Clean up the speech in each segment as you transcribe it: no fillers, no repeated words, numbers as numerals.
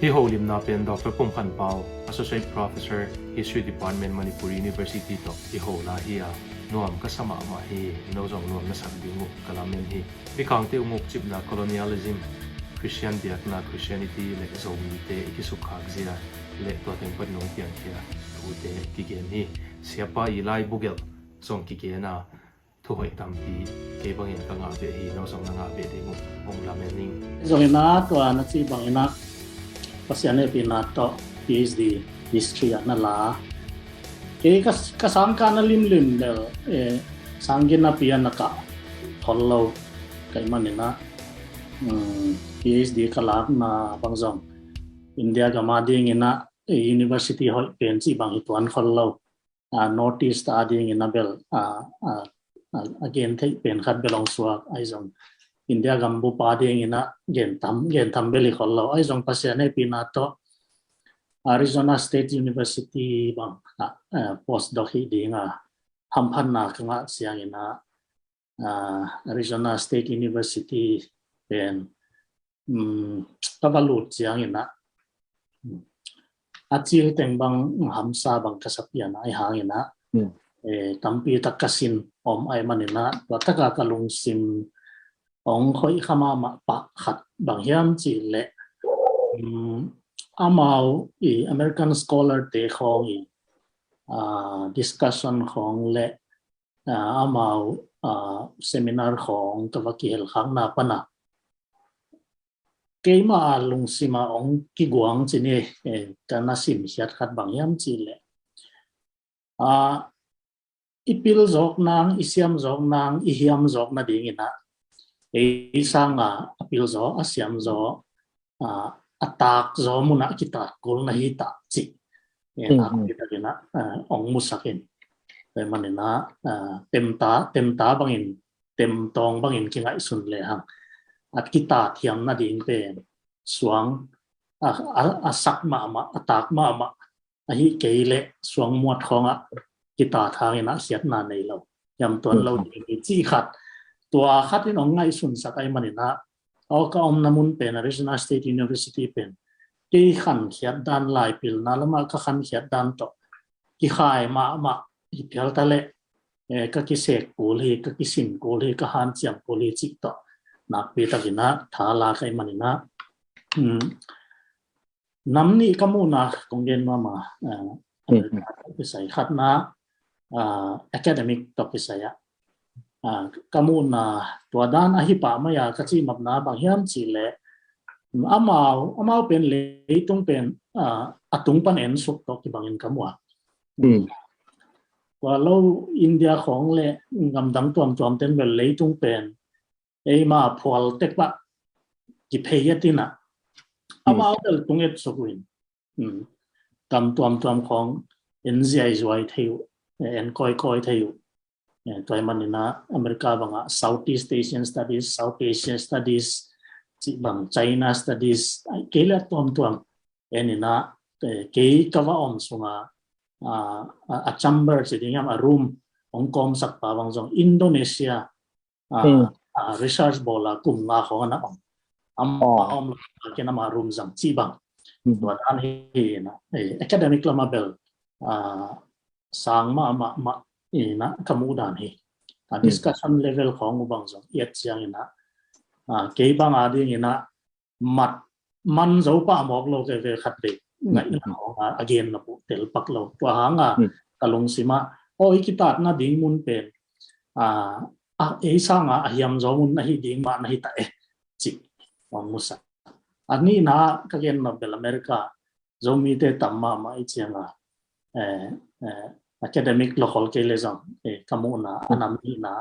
Hi ho lim na pen Dr. Pum Khan Pao, Associate Professor, History Department, Manipur University to hi ho la hi a nuam kasama ma hi no jong nuam na sang dingu kalamen hi bikang te umuk chip na colonialism Christian biak na Christianity le zomi te ikisuk khak zia le to teng pat nong tiang khia thu te kigen hi siapa ilai bugel song kigena thu hoi tampi ke bangin ka nga be hi no song nga be dingu ong lamening zongina to na chi bangina pasiane pinato PhD history na la kasangka na lim del sanggina pian ka hollow kay manina PhD kalak na bangzong India gamading ina university hoi pen chi bang ituan hollow notice ta ding ina bel again thei pen khat belong suak ai zong India gambu pa ding ina gen tam beli hollow ai zong pasiane pinato Arizona State University bang postdoc hi dinga hampan na kanga siang ina Arizona State University pen tabalut siang ina achil teng bang hamsa bang kasapian ai hang ina tampi takasin om ai manina wataka kalung sim ong khoi khama ma pa khat bang hiam chi le amau American scholar te khong discussion khong le amau seminar khong tawakil khang na pana keima lungsima ong ki guang chini kana sim hiat khat bang hiam chi le ipil zok nang isiam zok nang ihiam zok na ding ina sanga apil zo asiam zo atak zo muna kita kul na hita chi kita kina ong musakin kay manina temta bangin temtong bangin kingai sun le hang at kita thiam na ding pen suang asak ma atak ma ahi keile suang muat khonga kita thangina hiat na nei lo yam ton lo ni chi khat tua khatin ong ngai sun sakai manina ka om namun pen Arizona State University pen ki khan khiat dan lai pil na lama ka khan khiat dan to ki khai ma i pial tale ka ki sek puli ka ki sin puli ka han chiam puli chi to nak pi takina thala kai manina namni kamuna konggen mama pisai khatna academic to pisaya kamuna tuadan ahipa maya kachi mapna bang hiam chi le amau pen leitung pen atung pan en suk to ki bangin kamwa walau India khong le ngamdang tuam ten bel leitung pen ma phwal tekpa ki pheyatina amau del tunget sokuin kam tuam khong NZI zoi theu en koi theu toy manina America banga Southeast Asian Studies South Asian Studies chi bang China Studies kela tuam enina ke kawa om sunga a chamber sidingam a room Hong Kong sak pa bang jong Indonesia research bola kum nga khona om kena ma room jam chi bang tuan hi na academic lamabel sang ma ina kamudan hi discussion level khong ubang jong yet chiang ina ke bang ading ina man zo pa mok lo ke ve khat de ngai na again na pu tel pak lo wa hanga kalung sima oi kitat na ding mun pen sanga ahiam zo mun na hi ding ma na hi ta chi ong musa ani na kagen na bel America zo mi te tamma ma i chianga academic local ke le jong kamuna anamni na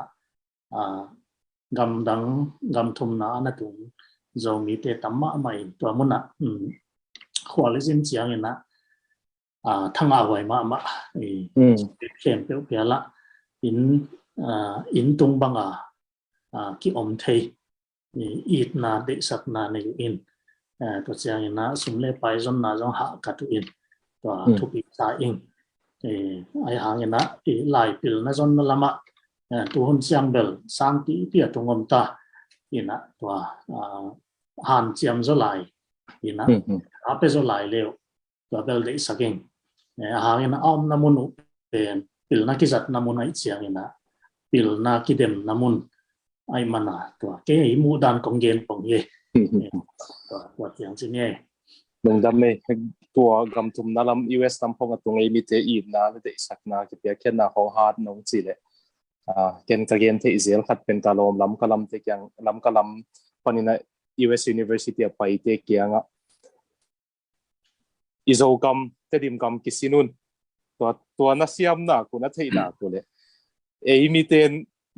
gam thum na na tung zo mi te tamma mai to muna khwalizim chiang ina thanga hoi ma khem pe piala in tung banga ki om thei it na de sak na ne in to chiang ina sumle pai zon na jong ha ka tu in to thu pi sa in ai hang ina lai pil na zon na lama tu hon chiang bel sang ti pia tungom ta ina to han chiam zo lai ina ape zo lai leo to bel de saking hangin om namun pen pil na kizat namun ai chiang ina pil na kidem namun ai mana to ke mu dan kong gen pong ye to wat yang chi ne lung dam me tua gam tum na lam US tam phong atung ei mi te I na te sak na ki pia ken na ho hat nong chi le ken ka gen te zel khat pen kalom lam kalam te kyang lam kalam panina US University a pai te kyanga izo kam te dim kam kisinun tua na siam na ku na thei na ku le ei mi ten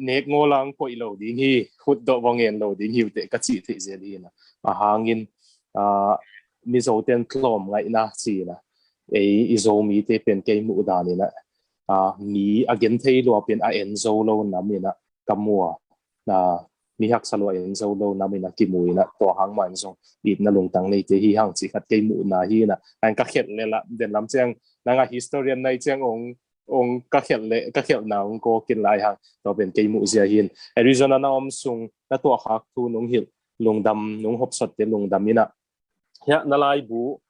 nek ngolang po ilo ding hi khut do wangen lo ding hi te ka chi the zeli na hangin mi zo ten klom ngai na chi na ei izo mi te pen ke mu da ni na mi again thei lo pen a en zo lo na mi na kamua na mi hak salo en zo lo na mi na ki mu na to hang man zo it na lung tang nei te hi hang chi khat ke mu na hi na an ka khet le la den lam chang na nga historian nai chang ong ka khet na ong ko kin lai hang to pen ke mu zia hin Arizona na om sung na to hak tu nong hil lung dam nong hop sot te lung dam ina ya na lai bu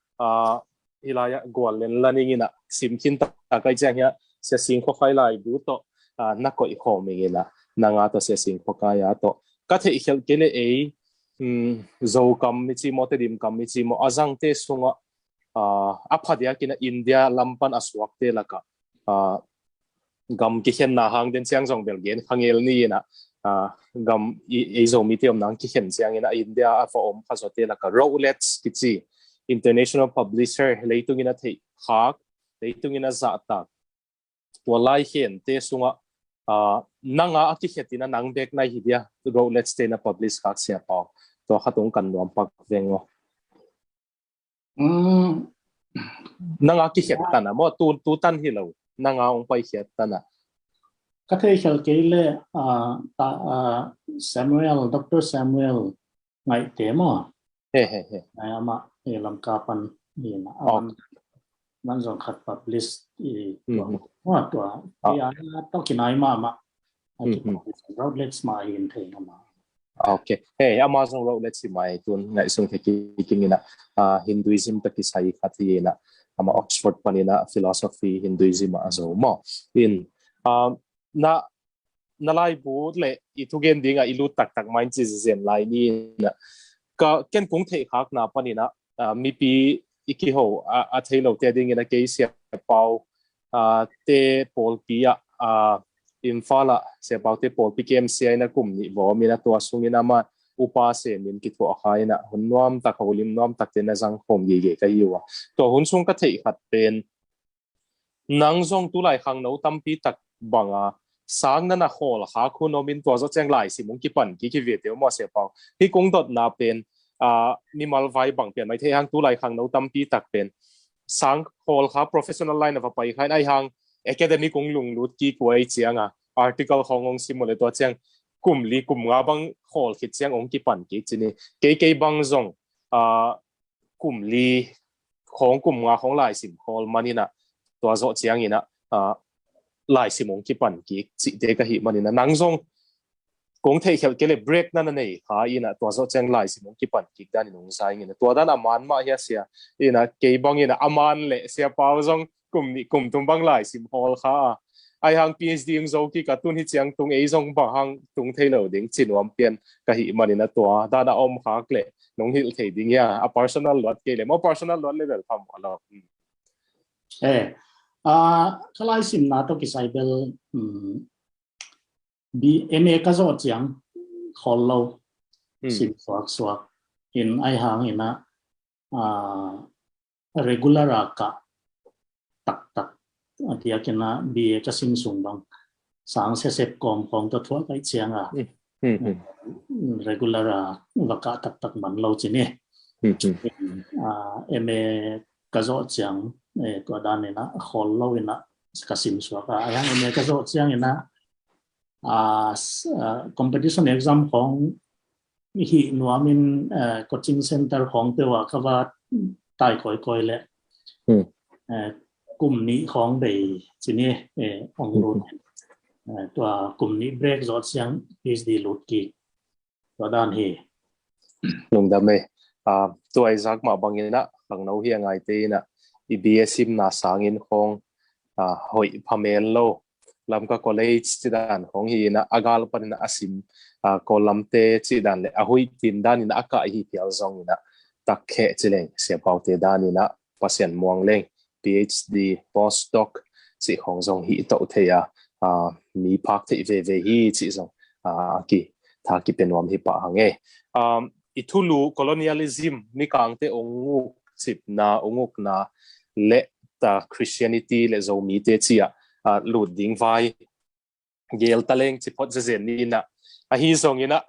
hilaya gwal len laning ina simkin ta kai chang ya se sing kho khai lai bu to na ko I kho mi ina na nga to se sing kho ka ya to ka the khel kele ei zo kam mi chi mo te dim kam mi chi mo azang te sunga aphadia kina India lampan aswak te laka gam ki khen na hang den chiang jong bel gen khangel ni na gam ei zo mi te om nang ki khen chiang ina India fa om kha so te laka Rolex ki chi international publisher leitung ina thei khak leitung ina za ta walai hen te sunga nanga aki hetina nang bek na hidia Rolex te na publish khak sia pa to khatung kan nuam pak vengo nanga ki het tana mo tu tan hi lo nanga ong pai het tana ka thei khel ke le Samuel Dr. Samuel ngai te mo he ai ama lam ka pan ni na man zong khat publish to ya to kinai ma Rolex ma in thei ma okay hey Amazon Rolex mai tun ngai sung the ki kingina Hinduism ta ki sai khathi na ama Oxford panina philosophy Hinduism azo mo in na lai bu le itu gen dinga ilu tak main chi zen lai ni na ka ken kung thei khak na panina mi pi iki ho a thailo te ding ina ke sia pau te pol pia infala se pau te pol pm sia ina kum ni bo mi na to sungina ma upa se min ki to khaina hunwam ta kholim nom tak te na jang khom ge ka yiwa to hun sung ka thei khat pen nang zong tu lai khang no tampi tak banga sang na khol kha khu no min to zo cheng lai si mung ki pan ki ve te mo se pau hi kong dot na pen ni mal vai bang pen mai the hang tu lai khang no tampi tak pen sang khol kha professional line of pai khai ai hang academy kong lung lut ki kuai chianga article khongong simole to chang kum li kum nga bang khol khit chang ong ki pan ki chini ke bang zong kum li khong kum nga khong lai sim khol manina to zo chiang ina lai sim ong ki pan ki chi de ka hi manina nang zong kong thei khel kele break na nei ha ina to zo chang lai sim ong ki pan ki dan nong sai ina to dan aman ma ya sia ina ke bang ina aman le sia pau zong kum tum bang lai sim hol kha ai hang PhD ing zo ki ka tun hi chiang tung ei zong ba hang tung thailo ding chinwam pian ka hi manina to da da om kha kle nong hil thei ding ya a personal lot ke le mo personal lot level pham alo kalai sim na to ki saibel BMA ka zo chiang kholo sim swak in ai hang ina regular ka tak atia kena BA ka sing sung bang sang se sep kom khong to thwa kai chiang regular waka tak man lo chini MA ka zo chiang to dan ina khol lo ina ka sim swak ayang MA ka zo chiang ina competition exam khong hi nuamin coaching center khong te wa ka wa tai koi leกลุ่มนี้ของไปทีนี้องค์รวมตัวกลุ่มนี้เบรกจอดเสียง PhD หลุดกี่ตัวด้านเฮ lung dam me ตัวไอ้ซักมาบางอย่างนะหลังนู้นเฮียไงตีนะอีบีเอซิมนาสางินของหอยพาเมลโลลำก็คอลเลจที่ด้านของฮีนะอากาลปันนะอาซิมคอลัมเตที่ด้านเลยหอยตินด้านนี้นะอากาศฮีเพียวซองนี่นะตักแค่จิเลงเสียเปล่าเตด้านนี้นะปัสยันมวงเลง PhD postdoc สิของซองฮีโตเทียมีพักที่เวฮีสิซองกี่ถ้ากี่เป็นวันที่ปะหังเออิทุลู colonialism มีกางเตองุกสิบนาองุกนาเละตา Christianity เละโซมีเตเชียลูดดิ้งไฟเยลตะเลงสิพอดเจนนี่นะฮีซองยินะ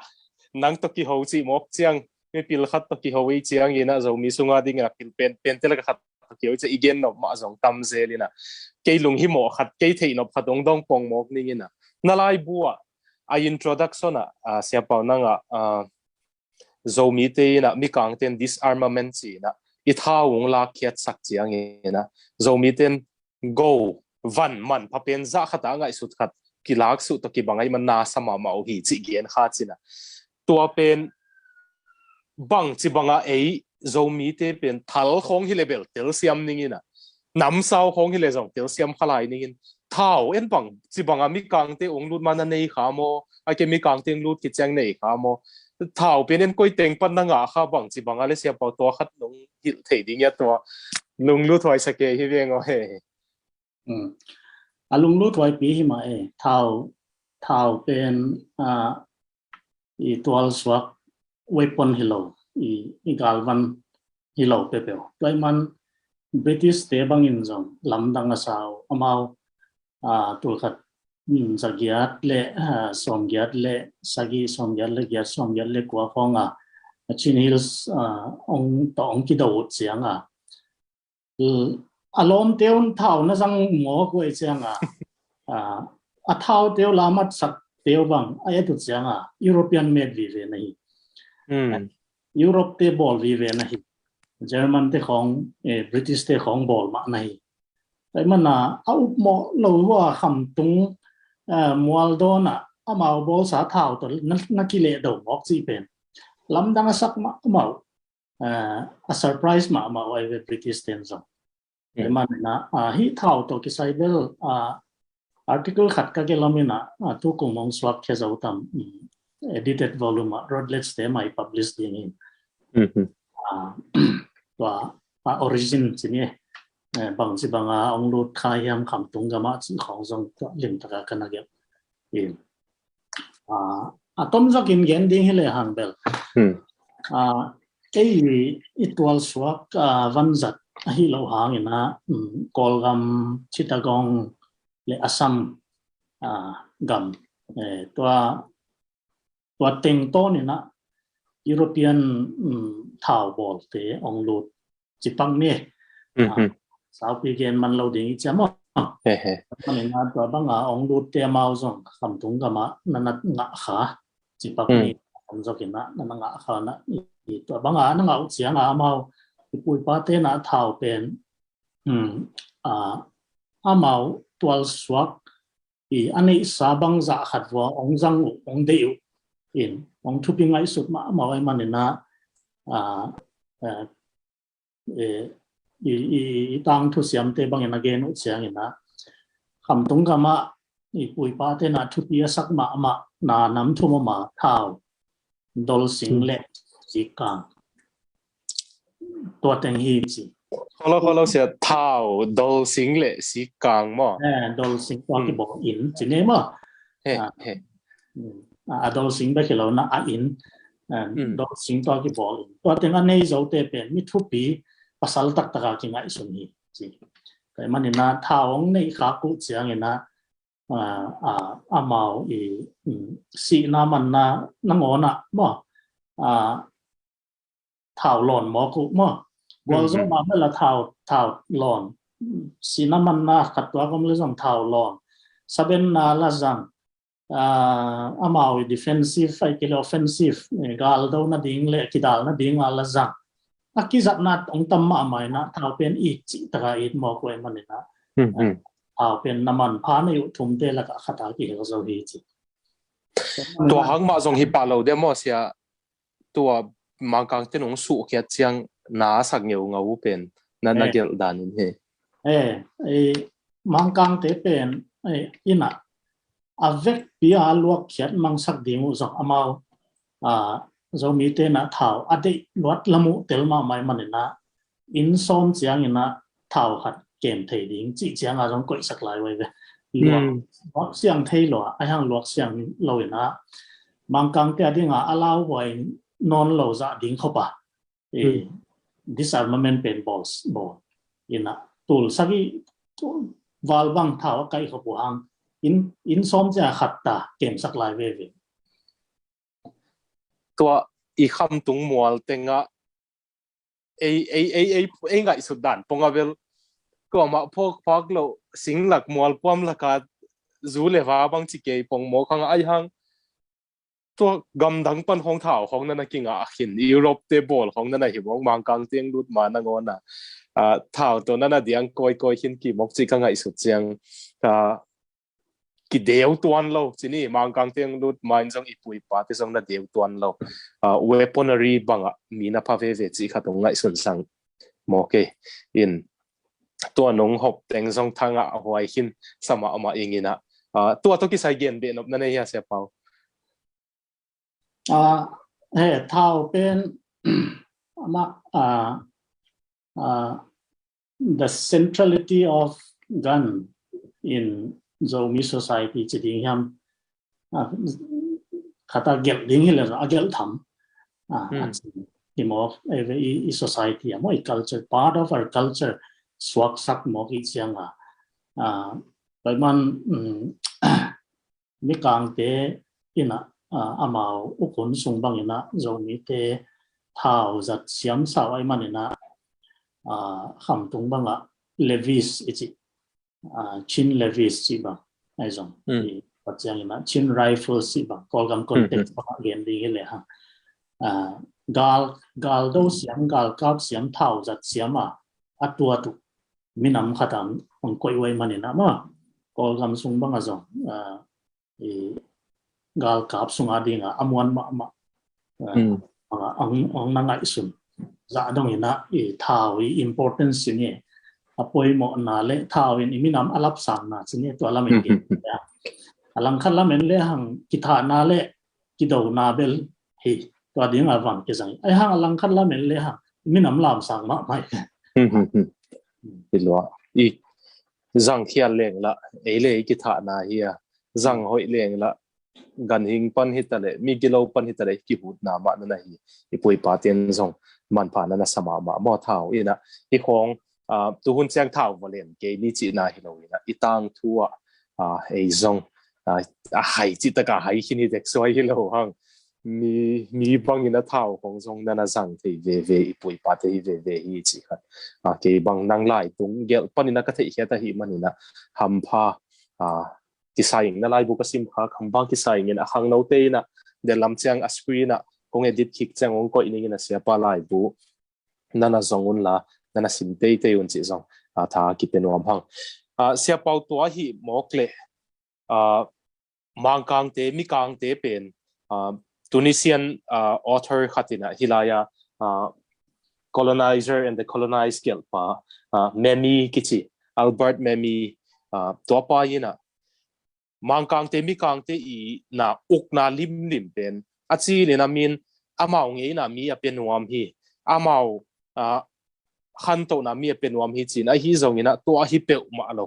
นังตกิโฮจิมอกเจียงไม่ปิลขัดตกิโฮวิเจียงยินะโซมีสุงาดิ้งนะปิลเป็นเตลกขัดตกิโฮจะอีเกนนบมาซองตัมเซลินะเกยลุงฮิโมขัดเกยเทนบขัดดงปองมอกนี่ยินะนาลายบัวintroduction เสียเปล่านั่งโซมีเตนะมีกางเตน disarmament สินะอีท้าวงลาเคียดสักเจียงเองนะโซมีเตน go วันมันพอเป็นจะขัดอะไรสุดขัดกีฬาสุดตะกี้บางไงมันน่าสมามาเอาหีจิเกียนขาดสินะตัวเป็นบังจิบังไอโซมีเตเป็นทัลของฮิเลเบลเทลเซียมนี่นะน้ำเศร้าของฮิเลซองเทลเซียมขลายนี่ท้าวเอ็นบังจิบังมีกางเตองรูดมันในขาโมไอเกมีกางเตงรูดกิจแจงในขาโมท้าวเป็นก้อยเต็งปันนังอาข้าบังจิบังอะไรเสียเปล่าตัวขัดลงหิลเทดิ้งตัวลุงรู้ถอยสเกฮิเวงเอาเฮลุงรู้ถอยปีหิมาท้าวเป็นอีตัวสวกเวปอนฮิโลอีกาลวันฮิโลเปเปลด้วยมันบริติสเตบังอินจงลำดังอาสาวอามาตัวขัดสักยัดเละสมยัดเละสักสมยัดเละยัดสมยัดเละกว่าฟองชินฮิลส์องตองกิดาวเสียงอารมณ์เตียวเท่านั่งสังหมอกวยเสียงเท่าเตียวลามัดสักเตียวบังไอ้ตุเสียงยุโรเปียนเมดวีเวนี่ยุโรปเตบอลวีเวนี่เยอรมันเตของบริติชเตของบอลมานี่แต่มันเอาหมอเราว่าคำตรงมัวโดนมาบอลสาเท่าตัวนักกีฬาดอกจีเป็นลำดังสักมาเซอร์ไพรส์มาไว้เวบริติชเตนซงแต่มันฮิเท่าตัวกิไซเบลarticle ขัดกันกันแล้วมีทุกคนมองสวัสดิ์แค่จะอุตมedited volume Routledge เตไม่ publish อย่างนี้ตัว origin สิเนี่ยบางสิบางองค์รูดขายามคำตรงกับมาของทรงตัวเล่มตระกันนักเก็บต้นสักอินเกนดิ้งให้เลยฮันเบลอีตัวสวกวันจัดฮิโลหางนะกอลกัมชิตากงเลอัสซัมกัมตัวเต็งโตนี่นะยุโรเปียนท่าวบอลเตะองลูดจิปังเมย์สาวปีเกนมันเราดิ้งจะมั้งมันเองตัวบางองลูดเตะมาอุซงคำตุงกับมานั่นงะขาจิปังเมย์ผมจะกินนะนั่นงะขานะตัวบางนั่งเอาเสียงมาปุยปาเตนะท่าวเป็นมาตัวสวกอันนี้สาบังจะขัดว่าองจังองเดียวองทุบิงไงสุดมาไว้มันเนี่ยนะตังทุเสียมเตบังอย่างนั้นเกณฑ์เสียงอย่างนั้นคำตรงกับมาปุยปาเตนะทุบิยสักมาน้ำทุ่มมาท้าวดอลสิงเล็กสีกลางตัวเต็งฮีจีเขาเสียเท้าดอลสิงเละสีกลางมั้งดอลสิงตัวที่บอกอินจีเนี่ยมั้งดอลสิงไปที่เรานะอินดอลสิงตัวที่บอกตัวเต็งอันนี้จะเอาเป็นมิทุปีภาษาตักตะกากินไงส่วนนี้จีแต่มันเนี่ยนะท้าวในขากุเสียงเนี่ยนะมาสีน้ำมันน้ำงอนมั้งท้าวหลอนหมอกุมั้งบอลส่งมาเมื่อละท้าวหลอนสีน้ำมันขัดตัวก็ไม่รู้จักท้าวหลอนซาเบนละจังมาdefensive ไอ้กิเลอ offensive กาลดาวน่ะดิ้งเละกิดาลน่ะดิ้งละจังนักกิจนัดองตัมมาใหม่นะท้าวเป็นอีกจิตระอีกหมอกไว้มันนะท้าวเป็นน้ำมันพาในทุ่มเทละก็ขัดอากิเลอเราฮีจิตัวหังมาส่งฮิปาโลเดโมเสียตัว mangkang te nong su kya chiang na sak ngeu ngau pen na gel dan in he mangkang te pen ina avec pia luak khiat mangsak dingu zong amao zo mi te na thau ade lot lamu telma mai manina in som chiang ina thau hat kem thei ding chi chiang a jong koi sak lai wei ve luak siang thei lo ai hang luak siang lo ina mangkang te adinga allow wai non lo za ding khopa disarmament pen balls ball ina tul sagi wal bang thau kai khopu hang in som cha khatta kem sak lai ve ve tua i kham tung mual tenga ei ngai sudan pongavel ko ma phok phak lo singlak mual pom laka zu le wa bang chi ke pong mo khang ai hang to gam dang pan hong thao hong na kinga khin Europe te bol hong na hi bong mang kang tiang lut ma na ngona thao to na diang koi hin ki mok chi ka ngai su chiang ki deu tuan lo chini mang kang tiang lut main jong ipui pa te jong na deu tuan lo weaponry banga mi na pha ve ve chi kha tong ngai sun sang mo ke in tua nong hop teng jong thanga hoi hin sama ama ingina tua to ki sai gen be nop na nei ya se pau thao pen ama the centrality of gun in Zomi society chỉ định ham khata gel ding hi la gel tham thì mo every society mo culture part of our culture swak sak mo ki chiang by man mi kang te ina amao ukon sung bang ina Zomi te thao zat siam sao ai man ina kham tung banga levis ichi chin levis si ba ai zong pat chang ina chin rifle si ba kolgam context ba gen di le ha gal do siam gal kap siam thau zat siama atua tu minam khatam ong koi wai manina ma kolgam sung banga zong gal kap sung adinga amuan ma ong nangai sun za dong ina thau importance ni apoi mo na le thawin iminam alap sang na chini to alamen ge alang khan lamen le hang kitha na le kido na bel hi to ding awang ke sang ai hang alang khan lamen le hang iminam lam sang ma mai ilwa i zang khial leng la eile kitha na hi zang hoi leng la gan hing pan hitale mi kilo pan hitale ki hut na ma na hi ipoi pa ten zong man pha na sama ma mo thau ina hi khong tu hun chiang thao valen ke ni chi na hi lo ina itang thua ei zong hai chi ta ka hai hini dek soi hi lo hang mi bang ina thao hong zong na zang thei ve ipui pa te ve hi chi khat ke bang nang lai tung gel panina ka thei heta hi manina hampha ki saing na lai bu ka sim kha khambang ki saing ina hang no te na de lam chiang a screen na kong edit khik chang ong ko ini na sia pa lai bu nana zongun la nana sim te un chi zong tha ki penuam hang sia pau to hi mokle mangkang te mi kang te pen Tunisian author khatina hilaya colonizer and the colonized gelpa Memi kichi Albert Memi to pa yina mangkang te mi kang te I na ukna lim pen achi le na min amao nge na mi a penuam hi amao hanto na mi penwam hi chin a hi zong ina to a hi pe ma lo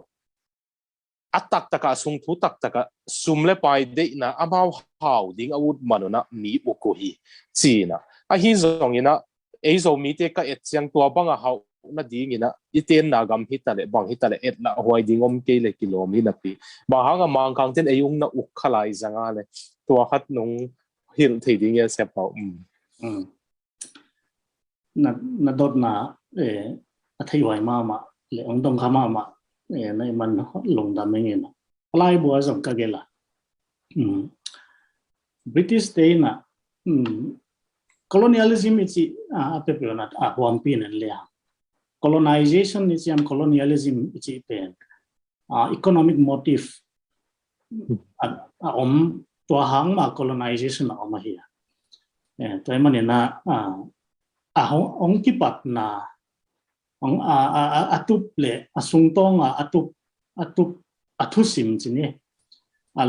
atak taka sung thu tak taka sumle pai de na amau hau ding awut manona mi uko hi china a hi zong ina e zo mi te ka et chiang to banga hau na ding ina iten na gam hitale bang hitale et la hoi ding om ke le kilom hi na pi ba hanga mang kang ten eyung na uk khalai zanga le to khat nong hil thei ding ya se pau na dot na thai wai ma le ong dong khama ma nei man long da meng ina lai bo zong ka gela British day na colonialism ichi apepona hwam pin le colonization is colonialism ichi pen economic motive om to hang ma colonization om hi ตัวมันเนี่ยนะองคิปัตนะองตุบเละสุงตองตุบทุสิมจีเนี่ย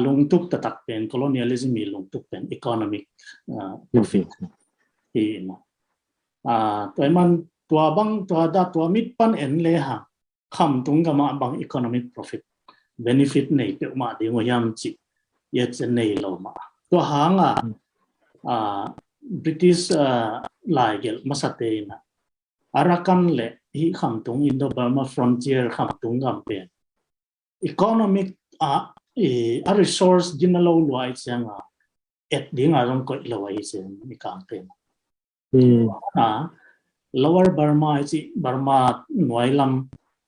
ลงตุบตะตักเป็น colonialism มีลงตุบเป็น economic profit ที่นะตัวมันตัวบังตัวมิดปันเอ็นเลยฮะคำตรงกับมาบัง economic profit benefit ในเปมาดีงวยามจิเยจะในโลมาตัวหางBritish หลายเกลมาสเตนะอารักันเละที่คำตรง Indo-Burma frontier คำตรงกันเป็น economic resource จินโลลวยเสียงดิ้งอารมณ์ก็ลอยเสียงมีการเป็นLower Burma จี Burma หน่วยล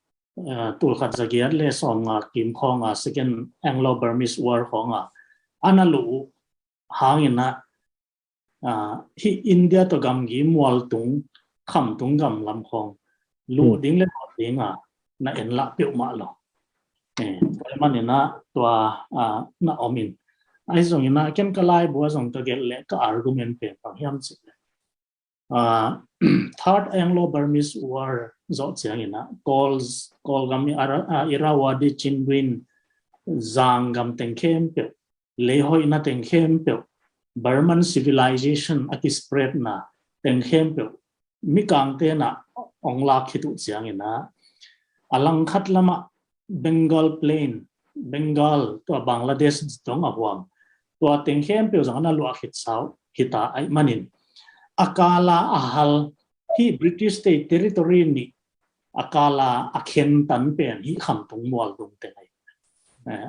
ำตัวขัดสกียร์เลสองกิมของsecond Anglo-Burmese war ของอันนั้นลูหางอินะที่อินเดียตัวกำกีมวลตุงคำตุงกำลำของลูดิ้งเลยดิ้งน่าเอ็นละเปียวมาหรอแต่มันเนี่ยนะตัวน่าอมินไอ้ส่งเนี่ยนะเก็นกลายบัวส่งตัวเกลเล็กก็ argument เป็นของยามสิThird Anglo-Burmese War จอดเสียงอินะcallกำมีIrrawaddy Chinwin จางกำเต็งเข้มเปียวเลหอยน่าเต็งเข้มเปียวBurman civilization อธิสเปรดนะเต็งเข้มเปียวมีกางเตนะองลากขิตุเสียงอินะอลังคัดละมะ Bengal Plain Bengal ตัวบังลาเทศตัวงาวงตัวเต็งเข้มเปียวสังนั้นลูกขิดสาวขิตาไอมันินakala ahal hi British State Territory ni akala akhen tan pen hi kham tung mual dung te nai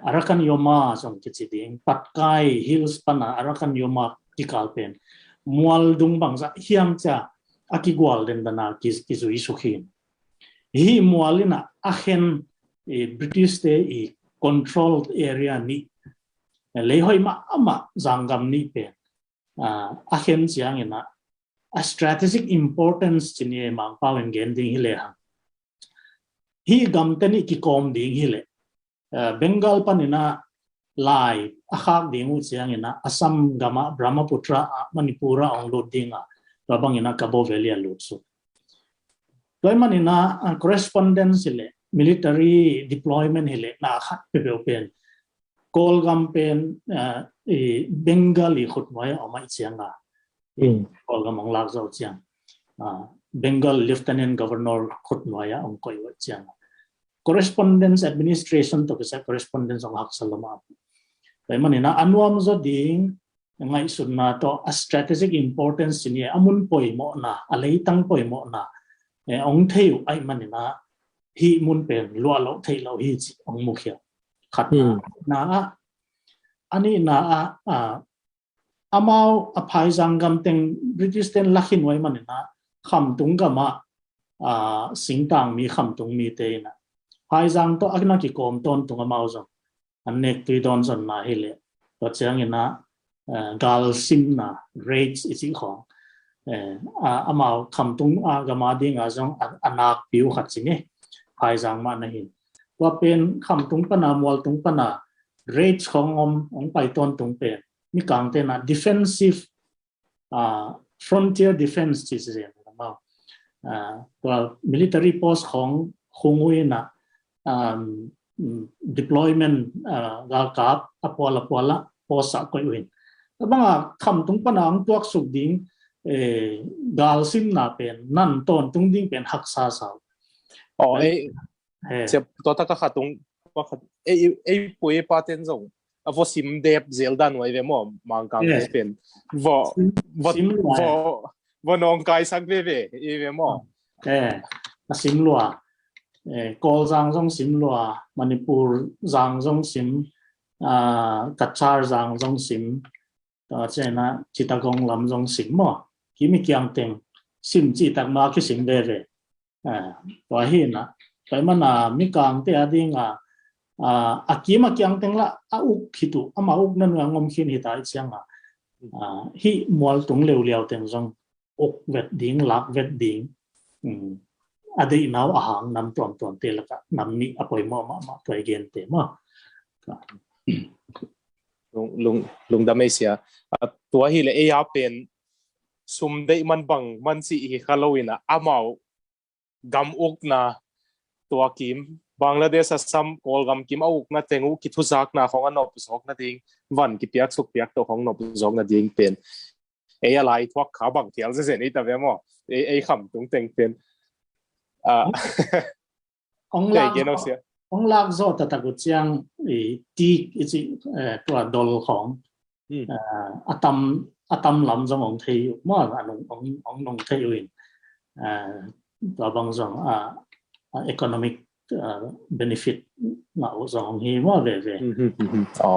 arakan yoma song kichiding patkai hills pana arakan yoma tikal pen mual dung bangsa hiam cha akigwal den dana kizui sukhin hi mualina akhen British State controlled area ni lehoi ma ama zangam ni pen akhen chiang ina a strategic importance chini mang pawen gen ding hile ha hi gamtani ki kom ding hile Bengal panina lai akhak ding u chiang ina Assam gama Brahmaputra Manipura ong lot dinga rabang ina Cabo Verde lot so toy manina correspondence hile military deployment hile na khat pe pen kol gam pen Bengali khut mai amai chianga Olgamong Lagzao Chiang, Bengal Lieutenant Governor Khutwaya on Koiwa Chiang. Correspondence administration to the correspondence of Haksalama. By Manina Anuam Zoding, and my Sunato, a strategic importance in Amun Poimona, a Leitang Poimona, on Tail, I Manina, he Munpen, Lualo Tailo, he's on Mukia. Katna, Na, Ani Na, Amau apai zangam teng British ten lakin wai manina kham tung gama singtang mi kham tung mi te na pai zang to agna ki kom ton tung amau zong anek tui don zon na hele to chang ina gal sim na rates isi khong amau kham tung gama ding a zong anak piu khat chini pai zang ma na hin wa pen kham tung pana mol tung pana rates khong ong pai ton tung pen mi kang te na defensive frontier defense chi se ma military postของkhungui na deployment gal kap apwala post sa koi win banga kham tung panang tuak suk ding gal sim na pen nan ton tung ding pen haksa sa se to ta ka khatung wa khat pui paten zong avo sim dep zeldan wai ve mo mang kang pen vo nong kai sak ve ve mo sim lua kol zang zong sim lua Manipur zang zong sim Kachar zang zong sim ta chena Chittagong lam zong sim mo kimi kyang teng sim chi tak ma ki sim ve to hi na kai mana mi kang te adinga akima kyang tengla au khitu ama uk nan ngom khin hi tai chianga hi mol tung leu leu teng jong ok vet ding lak vet ding adei naw ahang nam tom tom te laka nam ni apoi mo ma toi gen te ma lung da mesia tua hi le ya pen ซุมได้มันบังมันสิฮิคาโลวินะอาเมากำอุกนะตัวกิมบังละเดสซัมโกลกำกิมเอาอุกนะเตงูกิทุซักนะของอนบซอกนะดิงวันกิเปียกสุกเปียกตัวของนบซอกนะดิงเป็นอะไรทวักขาบังเทียลเสียนี่แต่เวมอคำตรงเต็งเป็นองลากองลากโซตตะกุเจียงตีอีจิตัวดอลของอาตัมลำสมองเทียมั่วองนงเทียวินตัวบางส่วนeconomic benefit มาอุสองฮีมั่วเลยอ๋อ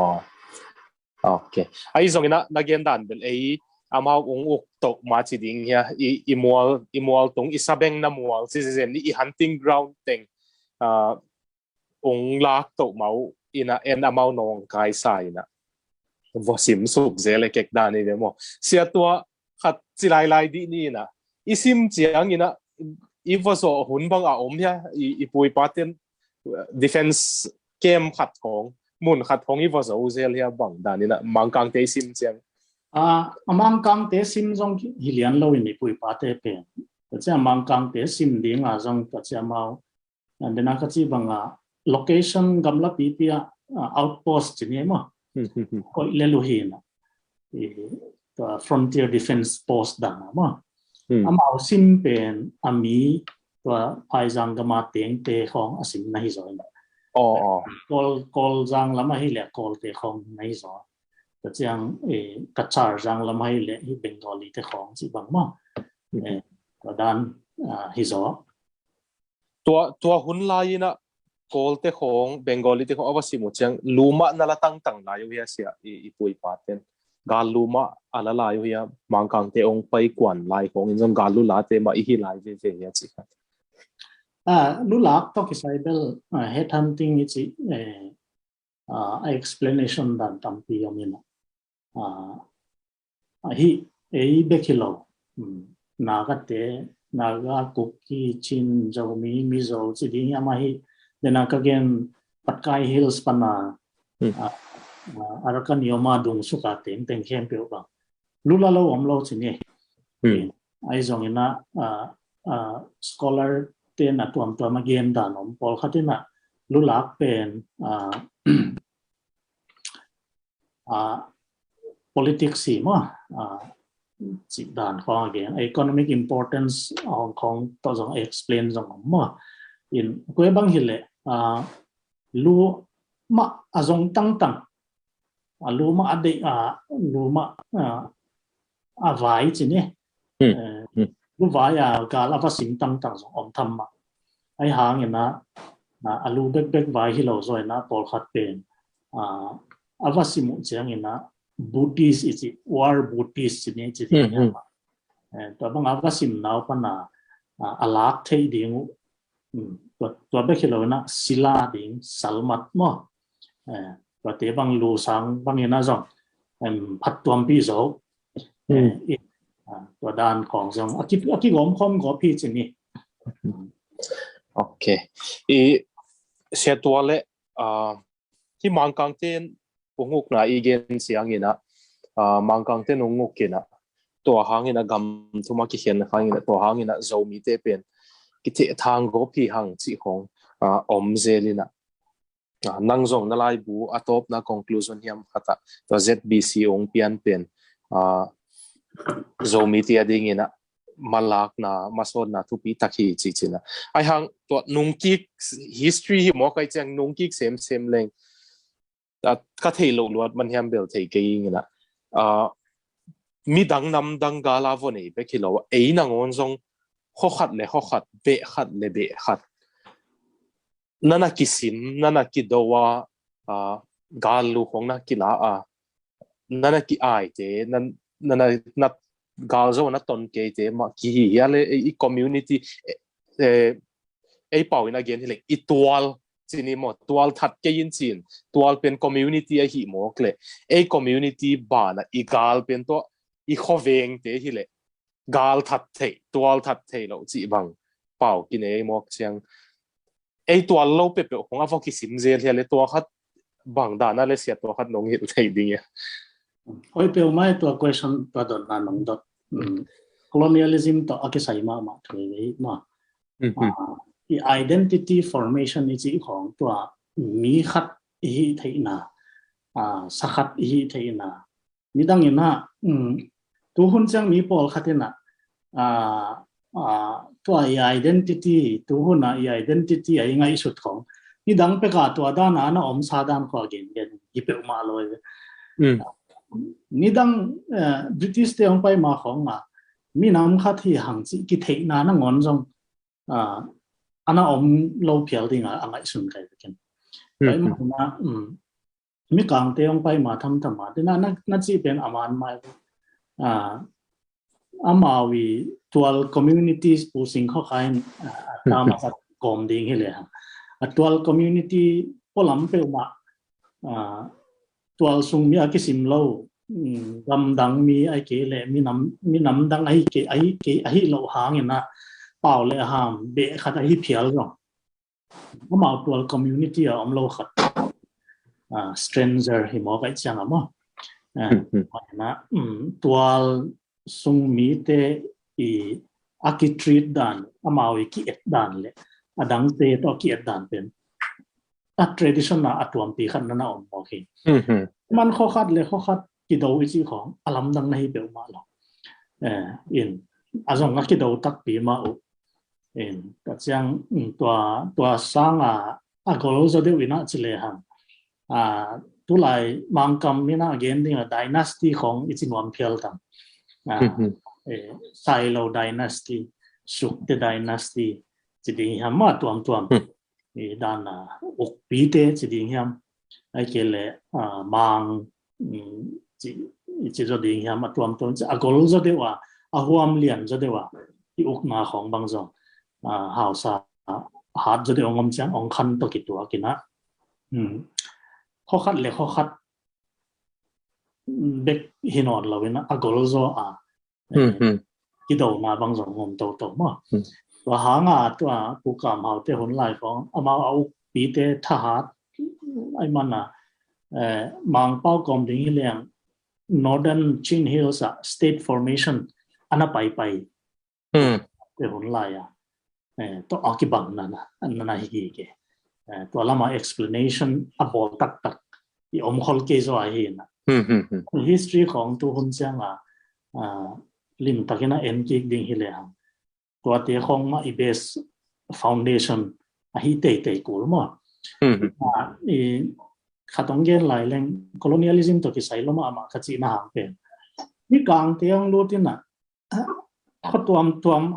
โอเคไอ้ส่วนนั้นนักเรียนด่านเป็นอามาองอุกตกมาจีดิงเฮียอีมัวตรงอิซาเบงน้ำมัวสิเซนนี่ hunting ground เต็งองลากตกเมาอินะเอ็นอามานองกายใส่นะว่าสิมสุกเจเลยเก็กดานี่เดมอเสียตัวขัดจิไลดีนี่นะอีซิมเจียงอินะอีว่าโซหุ่นบังอาอมเฮียอีปุยปาเตน defense เกมขัดของมุนขัดของอีว่าโซเจเลยบังดานี่นะมังกังเตซิมเจียงมังกังเตซิมจงฮิเลียนโลอินิปุยปาเตเป็นแต่จะมังกังเตซิมดิ้งจงแต่จะมาอันเดนักจีบังlocation กำลับปีเปีย outpost จีนี่มั้งก็เลลุหินะตัว frontier defense post ดังมั้งเอาซิมเป็นมีตัวพายจังกมาเตียงเตะของสิมนาฮิโซนกอลจังละมาฮิเล่กอลเตะของนาฮิโซแต่จังกัจจาร์จังละมาฮิเล่ฮิเบงกอลีเตะของจีบังมั้งตัวด้านฮิโซตัวหุ่นลายนะกอลเตของเบงกอลีเตของอวสิมุจังลูมานั่นละตั้งลายอยู่เฮียเสียอีปุยปาเตนกาลูมาอะไรลายอยู่เฮียมังกังเตองไปกวนลายของอินซังกาลูลาเตมาอีฮิลายเวเฮียสิครับลูลาต้องคิดใส่เบลhead hunting อีจิexplanation ดันตั้มปียมินะฮิเบคิโลนากัตเตnaga kuki chin jomi mizo chidi amahi dena kagen patkai hills pana arakan yoma dung suka teng khem pe ba lula lo omlo chini ai zongina scholar ten atuam to again danom pol khatina lula pen politics si moจีด่านของอะไร economic importance ของตัวจง explain จงมั่วอินกูบางทีเลยรู้มาจงตั้งรู้มาอะไรรู้มาไว้จีนี่รู้ไว้การรับสิ่งตั้งจงอมทำมาไอ้หางอย่างนั้นรู้เด็กไว้ที่เราสวยนะพอขัดเป็นว่าสิ่งมุ่งเสียงอย่างนั้นBuddhist is war Buddhist ni jadi tu bang apa sim nau pana alak thei ding tu ba khelo na sila ding salmat mo tu te bang lu sang bang ina jong phat tuam pi zo tu dan khong jong aki gom khom go pi chini okay se tuale ki mangkang ten unguk na igen siang ina mangkang ten unguk kina to hangina gam thuma ki hian hangina to hangina zomi te pen ki the thang go phi hang chi khong om zelina nang zong na lai bu atop na conclusion hiam khata to ZBC ong pian pen zomi ti ading ina malak na masod na thupi takhi chi china ai hang to nungki history mo kai chang nungki sem lengก็เทโลลวดมันยังเบลเทกิงนะมีดังนำดังกาลาวันนี้ไปคิดว่านังอนซงข้อขัดเลยข้อขัดเบะขัดเลยเบะขัดนั่นนักกิสิมนั่นนักกิดว่ากาลูของนักกิลานั่นนักกิไอเจนั่นนักกาลโซนักตนเกเจมากี่อะไรอีคอมมูนิตี้เป่าอินาเกนที่เล็กอีตัวจีนี่หมดตัวทัดเกยินจีนตัวเป็นคอมมูนิตี้หิมอกเลยคอมมูนิตี้บ้านอีกาลเป็นตัวอีข้อเวงเตะที่เลยกาลทัดเทตัวทัดเทเราจีบังเป่ากินหมอกเชียงตัวเราเปรี้ยวของอาฟกิสิมเซลที่เลยตัวขัดบางด้านนั่นเลยเสียตัวขัดน้องเห็นไทยดีอ่ะโอ้ยเปรี้ยวไหมตัว question ตัวดอนนั่นน้องดอ colonialism to akisai ma thui ma i identity formation ni chi khong tua mi khat hi theina sakhat hi theina midang ina tu hun chang mi pol khatina tua i identity tu hun na i identity ai ngai sut khong midang pe ka tua da na na om sa dan ko gen hi pe ma loi midang British te ong pai ma khong ma mi nam khat hi hang chi ki theina na ngon jong ana om lo phial dinga angai sun kai ken pai ma na mi kang te ong pai ma tham ma te na chi pen aman mai amawi tual communities pu sing kho kain ta ma sa kom ding hele tual community polam pe ma tual sung mi akisim lo gam dang mi ai ke le mi nam dang ai ke lo hang na pau le ham be khat ai phial ro ma tual community om lo khat stranger hi mo kai chang amo na tual sung mi te i aki treat dan amawi ki et dan le adang te to ki et dan pen a tradition na atuam pi khan na om mo ki man kho khat le kho khat ki do i chi khong alam dang na hi be ma lo in azong nga ki do tak pi ma u in ta chang tua sang a gol zo de wina chile han tu lai mangkam mina again ding a dynasty khong i chi nom phial tam Silo dynasty Sukte dynasty chỉ định ham mà tuam dan uk pi te chỉ định ham ai kể lệ mang chỉ cho định ham mà tuam agol cho de wa ahuam lian cho de wa i uk na khong bang zo hao sa hat cho de ongom chang ong khan to ki tua kina kho khat le kho khat bek hinon lawina agol zo ki do ma bang zo ngom to ma wa hanga to pu kam hau te hun lai khong ama au pi te tha hat ai mana mang pau kom ding hilang northern chin hills state formation ana pai te hun lai to akibang na hi ke to lama explanation about tak i om khol ke zo a hi na history khong tu hun chang lim takina en ki ding hilangตัวเตี้ยของมาอีเบสฟาวเดชั่นฮีเตยกูลมั้งอีขัดตรงเกณฑ์หลายแรง colonialism ตัวที่ใส่ลงมาขัดจีน่าหางเป็นนี่กลางเตียงรู้ที่น่ะเขาตัว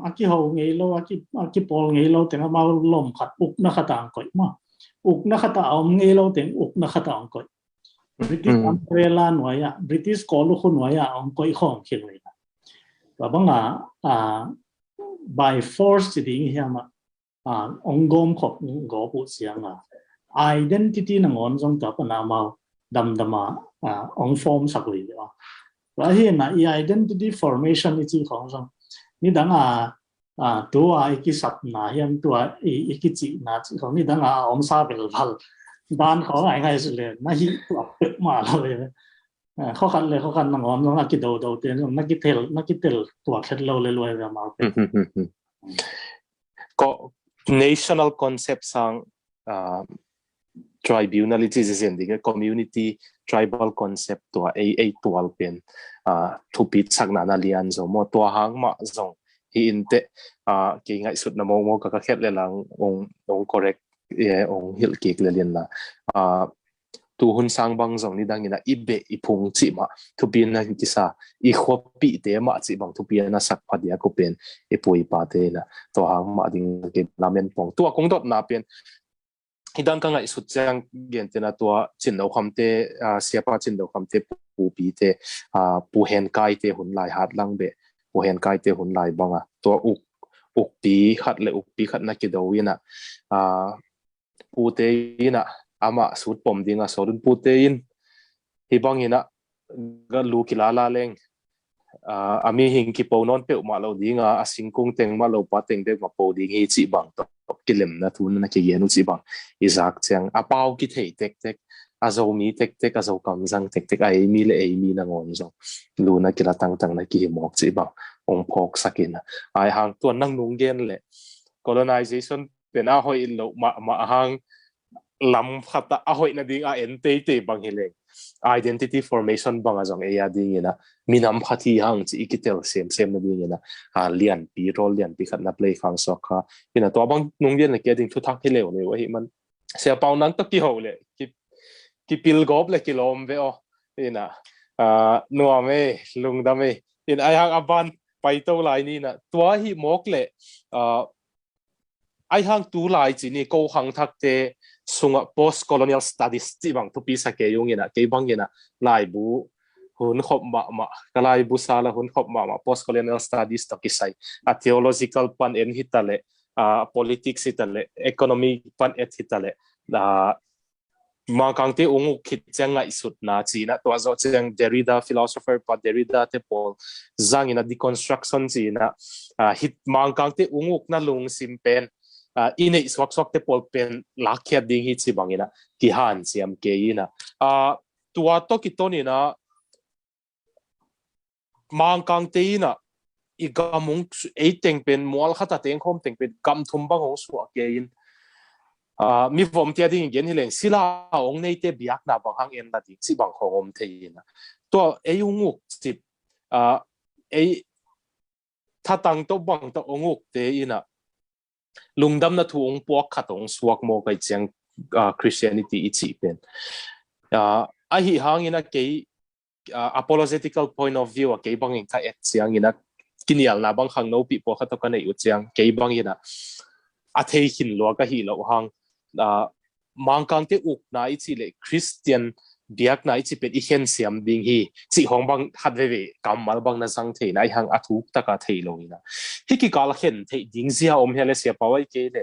อากิเฮาไงเราอากิปอลไงเราแต่มาลมขัดอุกนักขัดต่างก่อยมั้งอุกนักขัดต่างเอาไงเราแต่อุกนักขัดต่างก่อย British umbrella หน่วยBritish กอลูกหน่วยเอาก่อยของเขียนไว้นะแต่บางby force ที่ดิ้งเฮียมาองกรมขบกอบุเสียงidentity นั่งอ่อนจงจับปนามาดำมาองฟอร์มสักเลยว่าว่าเฮียนะ identity formation นี่จีของจงนี่ดังตัวอีกสัตว์นะเฮียตัวอีกจีนะของนี่ดังองซาเบลพัลด้านของไอ้สุดเลยน่าฮิตัวเปิดมาเลยเขาคันเลยเขาคันนังอมนักกิโดเตียนนักกิเทลตัวเคล็ดเราเลยรวยแบบมาเป็นก็ national concept สังtribunality เช่นเดียวกับ community tribal concept ตัวตัวเป็นทุบิดสักนาเลียนสมมติตัวหางมาส่งที่อินเตกี่ไงสุดนะมองก็แค่เรื่ององ correct องฮิลกิกเรียนละตูหุ่นสร้างบางส่งนี่ดังนี้นะอีเบอีพงจิมาทุบีนนะกิสาอีขวบปีเตมาจิบางทุบีนนะสักพัดยาก็เป็นอีปุยปาเตนะตัวหางมาดิ่งเก็บน้ำเป็นปองตัวคงดดนาเป็นที่ดังกันไงสุดแจ้งเย็นเตนะตัวจินดาวคำเตเสียป้าจินดาวคำเตปูปีเตปูเห็นกายเตหุ่นลายหัดลังเบปูเห็นกายเตหุ่นลายบางตัวอุกปีขัดเลยอุกปีขัดนักกิดาวินะปูเตยนะama sut pom dinga sorun putein hibangina ga lukilala leng ami hingki ponon pe ma lo dinga asingkung teng ma lo pateng de ma po ding hi chi bang to kilem na thun na ki genu chi bang izak chang apau ki thei tek อาโจมีเทคอาโจกำจังเทคไอมีเลยไอมีนางอนจงลูนักกีฬาต่างๆนักกีฬาหมอกจีบังองพกสักินะไอหางตัวนั่งนุ่งเกนเลย colonization เป็นอาหอยโลมาหางลำขัดอาหอยนั่นดิ่งเอ็นเตบังเฮเลง identity formation บังอาจงเอียดิ่งนะมีน้ำพัที่หางจีอิกิเตลเซมนั่นดิ่งนะเลียนปีโรเลียนปีขัดนับเลยฟังสอกค่ะนะตัวบังนุ่งเกนเลยแกดิ่งทุกทักเฮเลวเลยว่ามันเสียเปล่านั้นตะกี้เขาเลยกิปิลกอบเลยกิโลมเวอนะนัวเมลุงดำเมไอหางอบันไปตัวลายนี่นะตัวที่มกเลยไอหางตัวลายจีนี่ก็หังทักเตสุง post colonial studies จีบังทุกปีสักเกยุงนะเกบังนะลายบูหุ่นขบมาก็ลายบูซาละหุ่นขบมา post colonial studies ตะกี้ใส่ theological ปันเอ็นฮิตาเลpolitics ฮิตาเล economy ปันเอ็ดฮิตาเลมาคังที่องค์คิดจังไงสุดนะจีนะตัวเราจัง Derrida philosopher ปัด Derridaเทปอลจังอินะ deconstruction จีนะฮิตมาคังที่องค์นั่นลงซิมเป็นอินเอสวักเทปอลเป็นลักเขียดดิ่งฮิตสิบังอินะกิฮันเสียมเกยินะตัวโตกิโตนี่นะมาคังที่นะอีกกำมุงเอเต็งเป็นมัวลขัดเต็งคมเต็งเป็นกำทุ่มบังของสวกเกยินมีผมเทียดิ่งเย็นที่เล่นศิลาองค์ในเตบียกนาบางครั้งเอ็นนาดิ่งสิบางของผมเทียนะตัวเอยุงุกสิบเอถ้าตั้งตัวบางตัวองค์เทียนะลุงดำนัทองปวกขัดองสวกโมกัยจังChristianity อีจีเป็นไอหิหางอินะเกย์apologetical point of view เกย์บางอย่างถ้าเอ็ดเสียงอินะกินยาลนาบางครั้งโนปีปวกขัดตัวกันในอุจยังเกย์บางอินะอาเทหินลัวก็หิลหังมังคังเตอุกนาอิจิเลคริสเตียนเบียกนาอิจิเป็นอีเห็นเสียมดิ่งฮีจิของบางฮัดเวกำมัลบางนั่งสังเทนไอหังอัทุกตะกาเทลงอินะฮิกิกาลเห็นเทดิ่งเสียอมเฮเลเสียปาวไอเกเล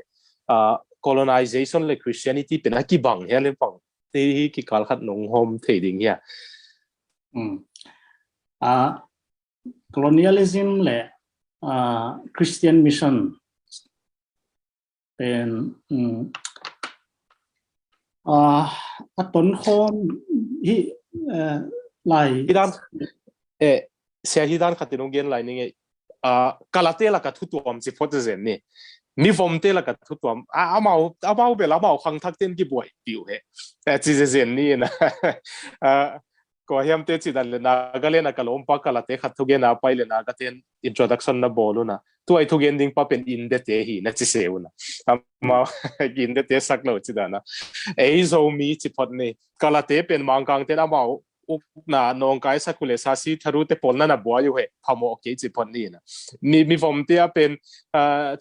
colonization เล Christianity เป็นอะไรบังเฮเลบังเทฮิกิกาลขัดนงโฮมเทดิ่งเฮียcolonialism เลChristian mission เป็นต้นข้อมที่ไล่ที่ด้านเสียที่ด้านขัดตินงเกนไล่นี่ไงกาลาเตละกับทุกตัวมันสิพอจะเห็นนี่มีฟอมเตละกับทุกตัวเอาเมาเบลเอาเมาคังทักเต้นกี่บ่อยปิวเหแต่จีเจนนี่นะก็เฮียมเตจิดันเลยนะก็เล่นนักลมปักกาลาเตขัดทุกเกนนะไปเลยนะก็เต้น introduction นะบอลนะตัวไอ้ทุกอย่างดิ่งป้าเป็นอินเดเตหีนั่นจะเสียวนะมาอินเดเตสักแล้วจิดานะไอ้โซมีจิพอดนี่กาลาเตเป็นมังกังเตนะมาอุกนะนองกายสักคุเลสาซีทารุเตปอลนั่นนะบัวอยู่เหรอพามโอเคจิพอดนี่นะมีฟอมเตียเป็น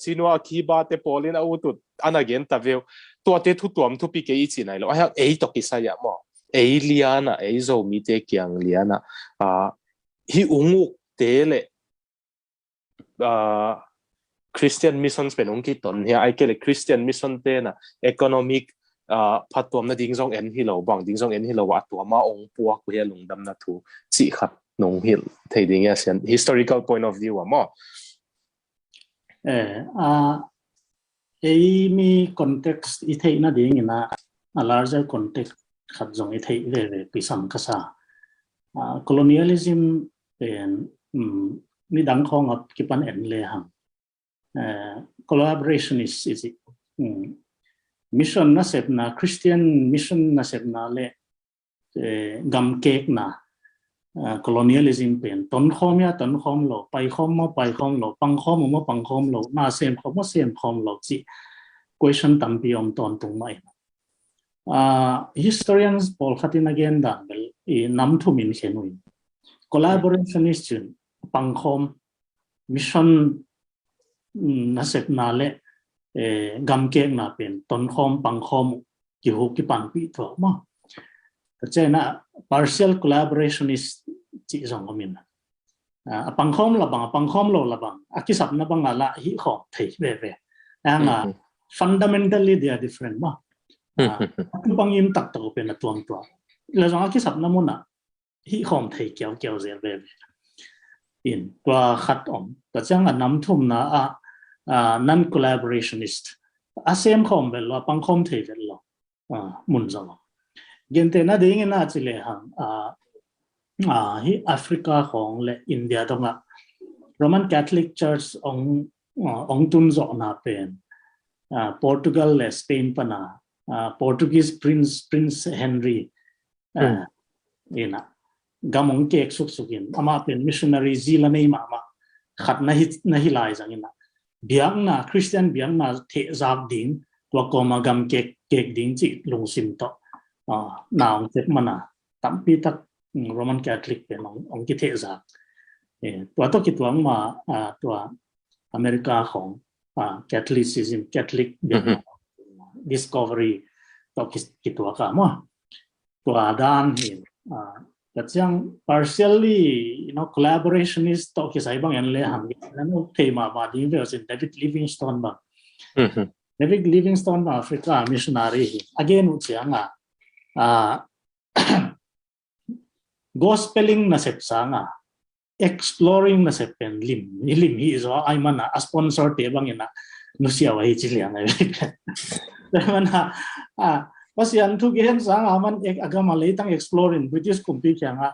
ชินัวคีบาเตปอลินะอุตุอันนั้นเกนตาเวลตัวเตทุกตัวมันทุกปีเกย์จีไหนแล้วไอ้ตอกิสายะมอไอ้เลียนะไอ้โซมีเตเกียงเลียนะฮิอุงุกเตเลChristian mission เป็นองค์ที่ตนเฮียไอเกล Christian mission เตนะ economic พัดตัวมันดิ่งซองเอ็นฮิโลบางดิ่งซองเอ็นฮิโลว่าตัวมาองค์ปัวกุเฮลงดำนัทูสิขัดนงฮิลเทดิ่งเสียน historical point of view ว่ามั้งมี context อีเทน่าดิ่งนะ larger context ขัดจงอีเทเรื่องปีสัมกษาcolonialism เป็นมีดังของกับกิปันเอ็นเลยฮังcollaborationist is it mission na sep na Christian mission na sep na le gam kek na colonialism pen ton khom ya ton khom lo pai khom lo pang khom lo na sem khom lo chi question tam pi om ton tung mai historians pol khatin again dan bel nam thu min khenui collaborationist pang khom mission na sep na le gam kek na pen ton khom pang khom ki hu ki pan pi tho ma ta che na partial collaboration is chi jong min pang khom lo la bang akisap na bang ala hi khom thei ve anga fundamentally they are different ma bang yin tak to pen na tuam to la jong akisap na mona hi khom thei kyau zer ve in kwa khat om ta chang nam thum na non collaborationist asem khom bel lo pang khom thei bel lo mun zo gente na ding na chile hang hi Africaของและอินเดียตรงละ Roman Catholic Church ong tun zo na pen Portugal le Spain pa na Portuguese Prince Henry ina gamong kek sukin ama pen missionary zila nei ma khat na hi lai jang ina biang na Christian biang na the zak ding tua koma gam kek ding chi lung sim to naong tek mana tampi tak Roman Catholic pen ong ki the zakตัวตัวคิดว่ามาตัวอเมริกาของ Catholicism Catholic discovery ตัวคิดว่ากันมั้งตัวด้านเห็นแต่ยัง partially collaborationist ตัวคิดใส่บางอย่างเลยหันแล้วนู่นเทมาบาดีเวลสิDavid Livingstone บ้าง David Livingstone มาแอฟริกา missionary again อุจจาระgospeling นะเสพสังexploring na sepen lim hi zo ai mana a sponsor te bang ina nu sia wa hi chilian ai mana pasian thu gen sang aman ek agama leitang exploring British kumpi kyanga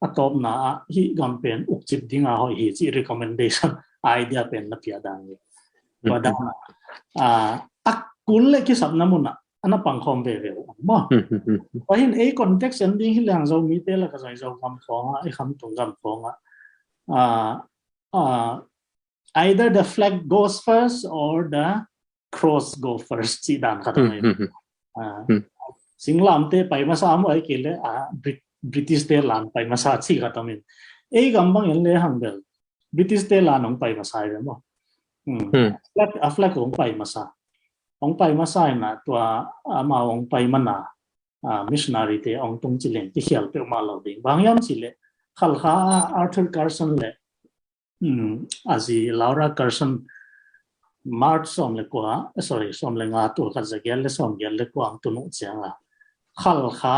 atop na hi gampen ukchip dinga ho hi chi recommendation idea pen na pia dang wada akul le ki sabna muna ana pangkhom ve ve ma pahin a context ending hi lang zo mi te la ka zai zo kam khonga ai kham tung gam khonga either the flag goes first or the cross go first chi dan kha mai singlam te pai ma sa mo ai ke le British te lan pai ma sa chi kha tamin ei gam bang en le hang bel British te lan ong pai ma sa re mo flag ong pai ma sa ong pai ma sai na tua ma ong pai mana missionary te ong tung chilen ti hial pe ma lo ding bang yam chile khal kha Arthur Carson le azi Laura Carson Mart som le kwa sorry som le nga tu kha zagel le som gel le kwa ang tunu changa khal kha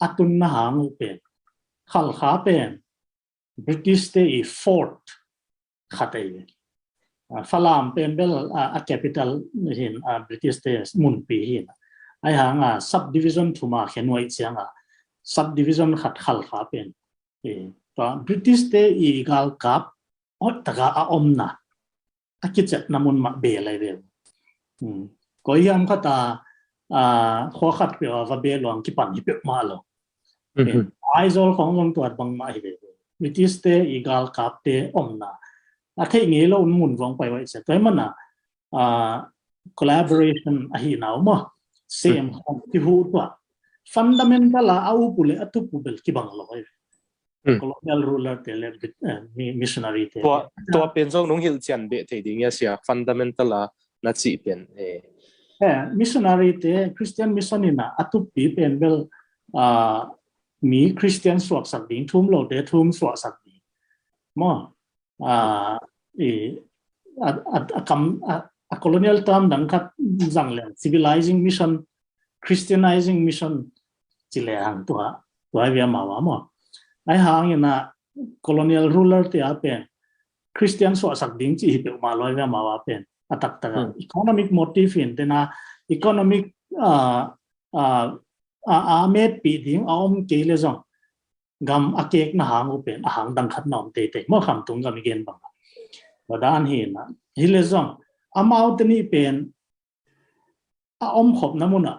atun na hang pe khal kha pen British te I fort khatai falam pen bel a capital hin British te mun pi hin ai hang subdivision thuma khenoi changa subdivision khat khal kha pen to British te I gal kap ot taga a omna akichet namun ma be lai ve ko yam khata kho khat pe wa be long ki pan hi pe ma lo ai zol khong long tuat bang ma hi ve British te I gal kap te omna athei nge lo mun wong pai wai se toi mana collaboration ahi naw mo same ti hu to fundamental au pule atu pubel ki bang lo colonial ruler te le missionary te to pen jong nong hil chan be thei ding ya sia fundamental na chi pen missionary te Christian mission ina atu pi pen bel mi Christian swak sak ding thum lo te thum swak sak ding mo a colonial term dang khat jang le civilizing mission Christianizing mission chile hang to via ma mo ai hang ina colonial ruler te apen Christian so sak ding chi pe ma loi via ma pen atak ta economic motive in tena economic met pi ding om ke le jong gam akek na hang open hang dang khat nom te mo kham tung gam gen bang wadan hi na hile jong amau tani pen om khop namuna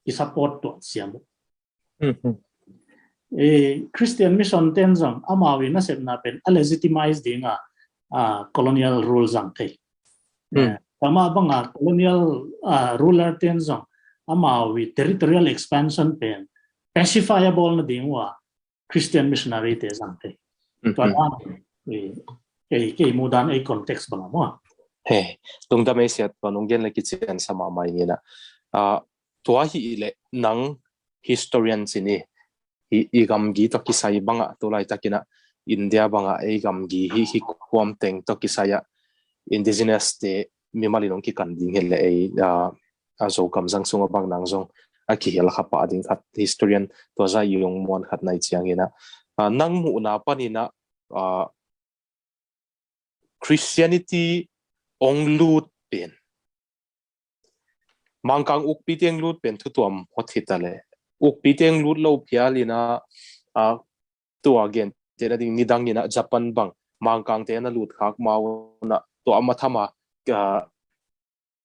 I support to siam Christian mission ten jong amawi na sep na pen legitimize dinga colonial rule jang te kama banga colonial ruler ten jong amawi territorial expansion pen pacifiable na dingwa Christian missionary te jang te to ke mudan a context bang mo tung da mai siat panung gen la kitchen sama mai ngina tua hi le nang historian sini I gam gi to kisai banga to lai takina India banga e gam gi hi kwam teng to kisaya indigenous te mimali nong ki kan ding hele a zo kam jang sunga bang nang jong a ki hel khapa ding khat historian to za yung mon khat nai chiangina nang mu na panina Christianity ong lut pen mang kang uk pi teng lut pen thu tuam hot hit ale uk pi teng lut lo phialina a tu again te na ding nidang ina Japan bang mang kang te na lut khak mau na to amathama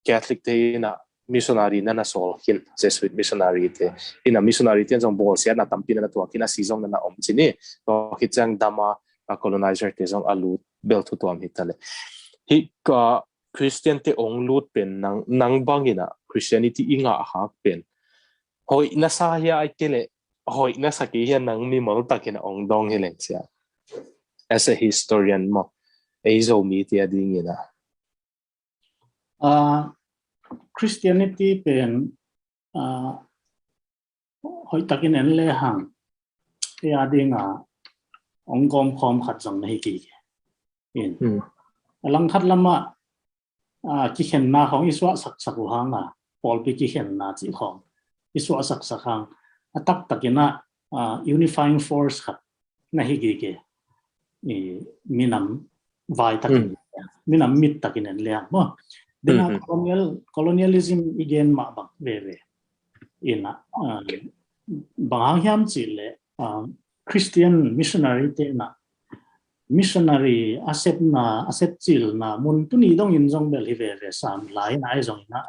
Catholic te na missionary na sol hin Jesuit missionary te ina missionary te jong bol sia na tampina na to kina season na om chini to hitjang dama colonizer te jong alu bel thu tuam hitale hi ka Christian te ong lut pen nang bangina Christianity inga hak pen hoi na sa ya ai kele hoi na sa ki hian nang mi mol takina ong dong heleng sia as a historian mo eizo mi ti adingina Christianity pen hoi takin en le hang ya dinga ong gom khom khat jang nei ki in lang khat lama ki khen na khong iswa sak sak hang na pol pi ki khen na chi khong iswa sak sak hang atak takina unifying force khat na hi gi ke minam vai takin minam mit takin en le mo dena colonialism again ma bang ve ina bang hiam chi le Christian missionary te na missionary accept chil na mun tu ni dong in jong bel hi ve sam lai na ai jong na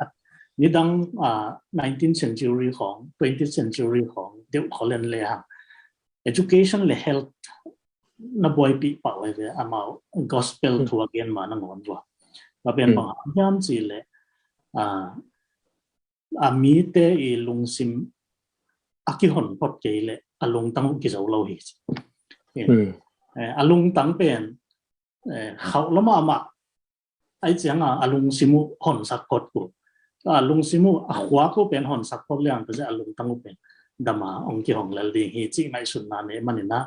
ni dang 19th century khong 20th century khong deu kholen le ha education le health na boy pi pa ve amao gospel to again ma na ngon wa ba ben bang hiam chi le mi te I lungsim akihon pot ke le alung tang ki zo lo hi alung tang pen khau lama ma ai chang alung simu hon sak kot ko alung simu khwa ko pen hon sak pop liang te alung tang pen dama ong ki hong lal ding hi chi ngai sun na ne manina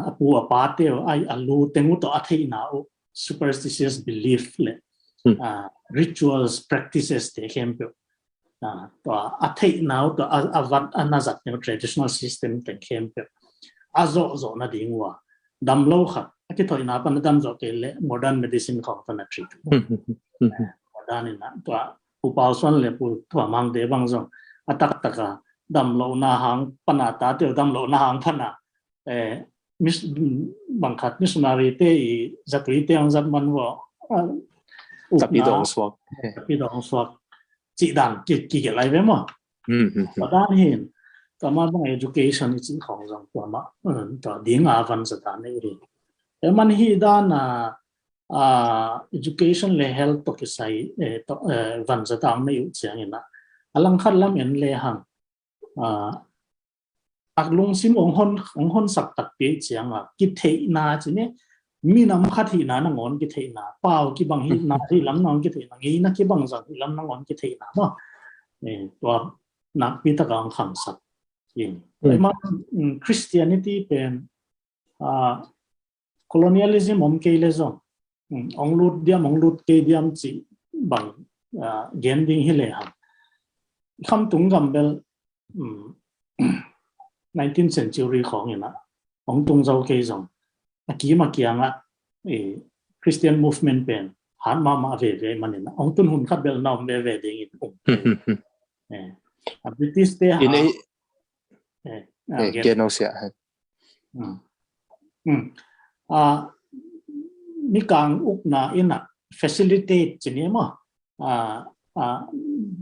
apu apa te ai alu tengu to athei na superstitious belief le rituals practices te kempe to athei now to avat anazat ne traditional system te kempe azo zo na dingwa dam lo khat ki thoi na pan dam zo ke le modern medicine khong ta na treat modern na to pu pau son le pu thwa mang de bang zo atak taka dam lo na hang pana ta te dam lo na hang phana mis bang khat missionary te zakri te ang zat man wo tapi dong swak chỉ đàn kỳ lại với mà và đa hiện cả mà bằng education chỉ không rằng cả mà cả tiếng văn sẽ đàn này đi em anh hi đàn education le health to cái sai văn sẽ đàn này chẳng hạn alang khát lắm em le hàng lung sim ông hon sắc đặc biệt chẳng cái thế na chứ nhé mi nam khát hi na ngon cái thế na bao cái bằng hi na hi lắm ngon cái thế na nghĩ na cái bằng rằng hi lắm ngon cái thế na mà to nạp pi ta gang kham sat in mà Christianity pen colonialism om ke le zong ong lut ke diam chi bằng gen ding hi le ha kham tung gam bel 19th century khong ina ong tung zau ke zong aki ma kianga Christian movement pen han ma ve manina ong tun hun khat bel nom ve ding in British te ha ke no sia mi kang uk na ina facilitate chini ma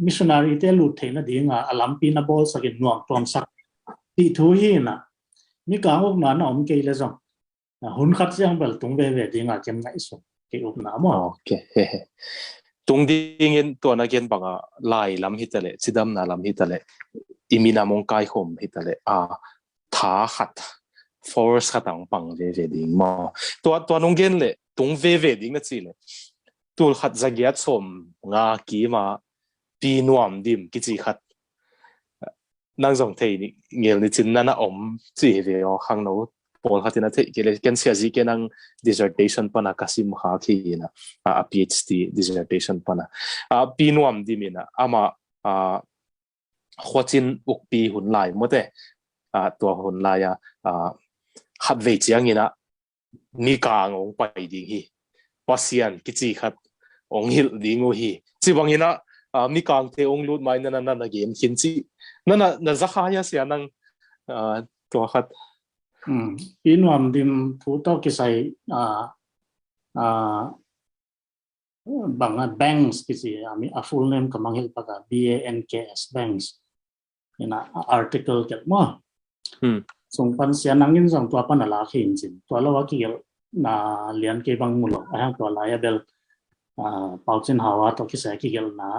missionary te lu the na dinga alampi na bol sakin nuam tom sak ti thu hi na mi kang uk na om ke le zong hun khat siang bel tung ve dinga kem ngai so ke uk na mo okay tung ding in to na gen banga lai lam hitale sidam na lam hitale imina mong kai khom hitale tha khat force khatang pang ve ding mo to nong gen le tung ve ding na chi le tul khat zagiat som nga ki ma pi nuam dim ki chi khat nang zong thei ni ngel ni chin na om chi ve o khang no Paul hatina the ke ken sia ji ke nang dissertation pana kasim ha ki na a PhD dissertation pana pi nuam dimina ama khwachin ukpi hun lai mote to hun lai ya khat ve chiang ina mi kang ong pai ding hi pasian ki chi khat ong hil ding hi chi bangina มีกางเตองลูดไม้นั่นเกมขินจีนั่นน่ะจะขายเสียนังตัวขัดอินวันดิมผู้ต่อกิใส่บาง banks กิสิมีfull name กำลังเห็นปากกา BANKS banks นี่นะ article เกิดมั้งส่งปันเสียนังยินส่งตัวปันอะไรขึ้นจริงตัวเราว่ากี่น่าเรียนกี่บางมุลไอ้ห้างตัว liable เป่าจินหาวตัวกิใส่กี่นะ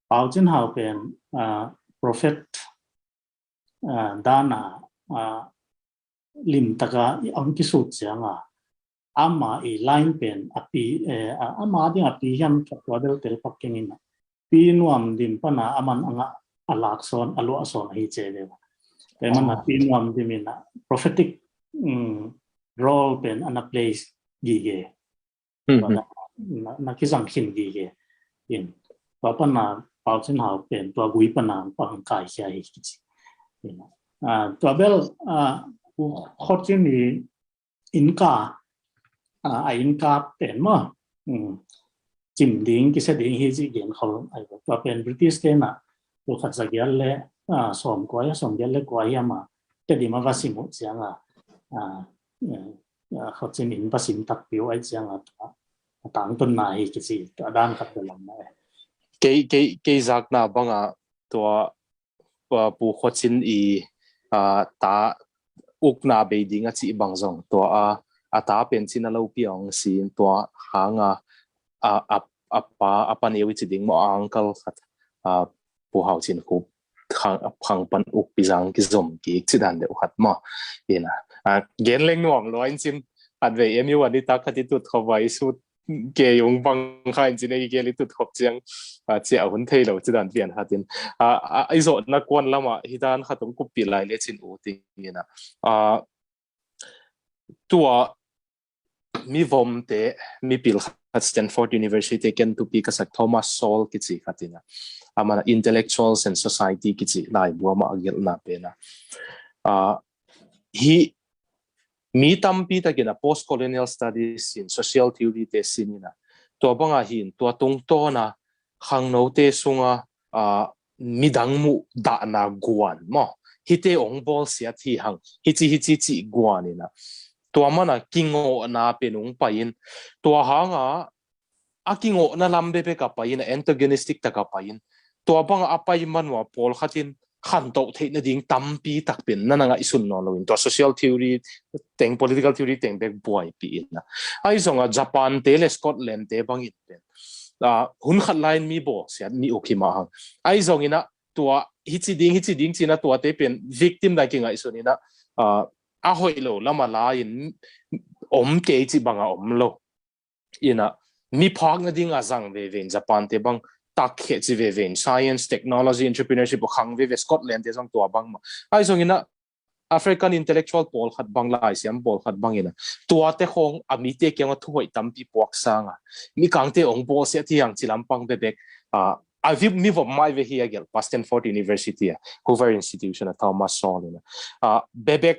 เป่าจินหาวเป็นprofit ด้านลิมตะกาอังกิสุดเสียงอามาอีไลน์เป็นอปีอามาดิอปียันกับตัวเดลเตลปักเก่งนะปีนวมดิมปนาอามันอ่ะอลักษณ์อลัวสอนให้เจเดวแต่มันปีนวมดิมินะ prophetic role เป็นอันนั้น place กีเกนักกิสังขินกีเกยินตัวปนาเป่าเส้นหาวเป็นตัวกุยปนาปังกายใหญ่กิจตัวเบลขอจิมีอินกาอินกาเป็นมั้งจิมดิ้งกิเสดิ้งฮิจิเกนเขาตัวเป็นบริติสเตน่ะตัวขัดสักยันเล่สมกว่าสมยันเล่กว่ามาแต่ดีมาวาสิมุเสียงเขาจิมินภาษิมตักผิวไอ้เสียงต่างต้นไม้กิสิตัวด้านขัดเดลังนะเกจักน่ะบังตัวปูขจินตาอุกนาเบดิงจีบางจงตัวตาเป็นชินาลูปีองสินตัวหางปันเอวิจิดิงมออังกัลขัดปูหาวชินคุบหางปันอุกปีจังกิจมกิจิดันเดียวขัดมาเห็นนะเกณฑ์เล็งหน่วงร้อยจินอันเวเอ็มยูวันนี้ตาขัดที่ตุดเขาไว้สุดเกยงบังข้าจินไอเกลิตุดขบเจียงเจ้าหุ่นเทลจิดันเปลี่ยนขัดินไอโซนักวนละมาฮิดานขัดตรงกุบปีไลเลจินอูติงนะตัวมีวอมเตมีปิลขัดสแตนฟอร์ด University เกนตุปีกับสักทอมัสโซลกิจิขัดินะมัน intellectuals and society กิจิไลบัวมาอักเกลนาเปนะฮีมีตั้มปีตะกินะ post colonial studies in social theory เตสินีนะตัวบังอาหินตัวตรงโตนะขังโนเตสุงมีดังมุดานากวนมั้งฮิเตองบอลเสียที่หังฮิจิกวนนี่นะตัวมันกิงโอนาเป็นองไปอินตัวหางกิงโอนาลำเบเปกับไปอิน antagonistic ตะกับไปอินตัวบังไปมันว่าพอลขัดินขันโตเทนดิ่งตั้มปีตักเป็นนั่นไงอิสุนนอลวินตัว social theory แต่ง political theory แต่งแบบบวยปีนะไอ้ส่งญี่ปุ่นเตเลสกอตแลนด์เตบังอินเป็นหุ่นขัดไลน์มีบ่เสียมีโอเคมาไอ้ส่งอินะตัวฮิจิดิ้งจีนะตัวเตเป็น victim ได้กี่ไงส่วนนี้นะหอยโลแล้วมาลายินเกจิบังโลอินะมีพักนั่นดิ่งจังเวเวนญี่ปุ่นเตบังตักเหตุเวเวน science technology entrepreneurship ขังเวเวสกอตแลนด์เตจังตัวบังมาไอ้ส่งอินะAfrican intellectual ปอลขัดบังลายเสียมปอลขัดบังอินะตัวเตคงมีเตเกี่ยงว่าถ้วยตั้มปีปวกสังมีกังเตองบอเสียที่ยังจิลำปังเบกวิมีผมไม่เวฮีเกล Stanford University Hoover Institution ทอมัสซอนนะเบก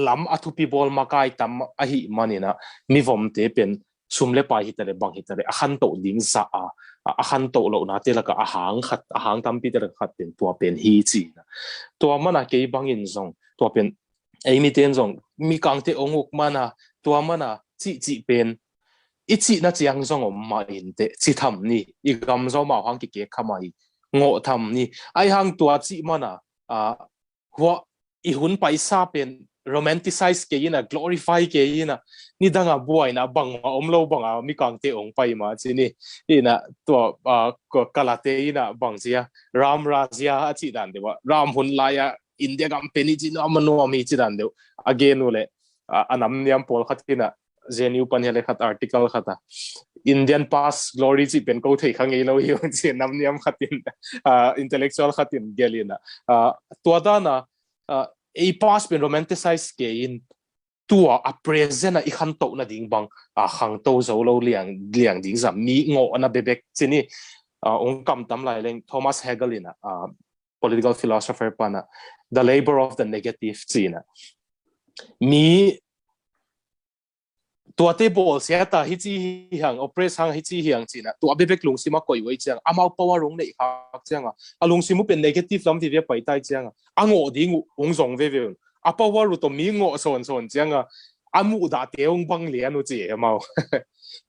ลำอัตุปีบอลมาไกตั้มหิมันนี่นะมีผมเตเป็นซุ่มเล็บไปฮิตเลยบังฮิตเลยขันโตดิ้งซะขันโตโลนะเตละก็หางตั้มปีเตละขัดเป็นตัวเป็นฮีจีนะตัวมันเกี่ยบังอินซงตัวเป็นมีเตียนซงมีกังเตองุกมันตัวมันจีเป็นอีจีน่าจะยังซงมาอินเตจีทำนี่อีกคำซงมาหังกิเกขมาอีงอทำนี่ไอหังตัวจีมันหัวอีหุ่นไปซาเป็นromanticize เกยินะ glorify เกยินะนี่ดังบัวนะบังมาโลบังมีกังเตองไปมาจีนี่นะตัวก็กาลาเตยินะบังเสียรามราเซียจีดันเดียวรามหุ่นลายอินเดียกัมเพนิจินมันโนมีจีดันเดียว again เลยอันนั้นยังพอขัดที่นะเจนิวปัญญาเลขัด article ขัดIndian past glory จีเป็นกูที่ขังเอโลฮิวจีน้ำยังขัดที่intellectual ขัดที่เกลีนะตัวด้านpast เป็น romanticize เกยินตัว present อีขันโตนะดิ่งบังขังโตโซโลเลียงดิ่งสัมมีงอนะเบกจีนี่องค์กำตั้มลายเลง Thomas Hegel นะpolitical philosopher ปานะ the labor of the negative จีนะมี ตัวเตบอลเสียแต่ฮิจิหังออเปรสหังฮิจิหังจีน่ะตัวเบเบกลุงซิมาก่อยไว้จังอามาปาวารงในครับจังอ่ะอาลุงซิมุเป็นเนกาทีฟลำที่เวียไปได้จังอ่ะอ่างอดีงงส่งเวียอาปาวารุตัวมีงอส่วนจังอ่ะอามูดาเตียงบังเลียนุจีเมา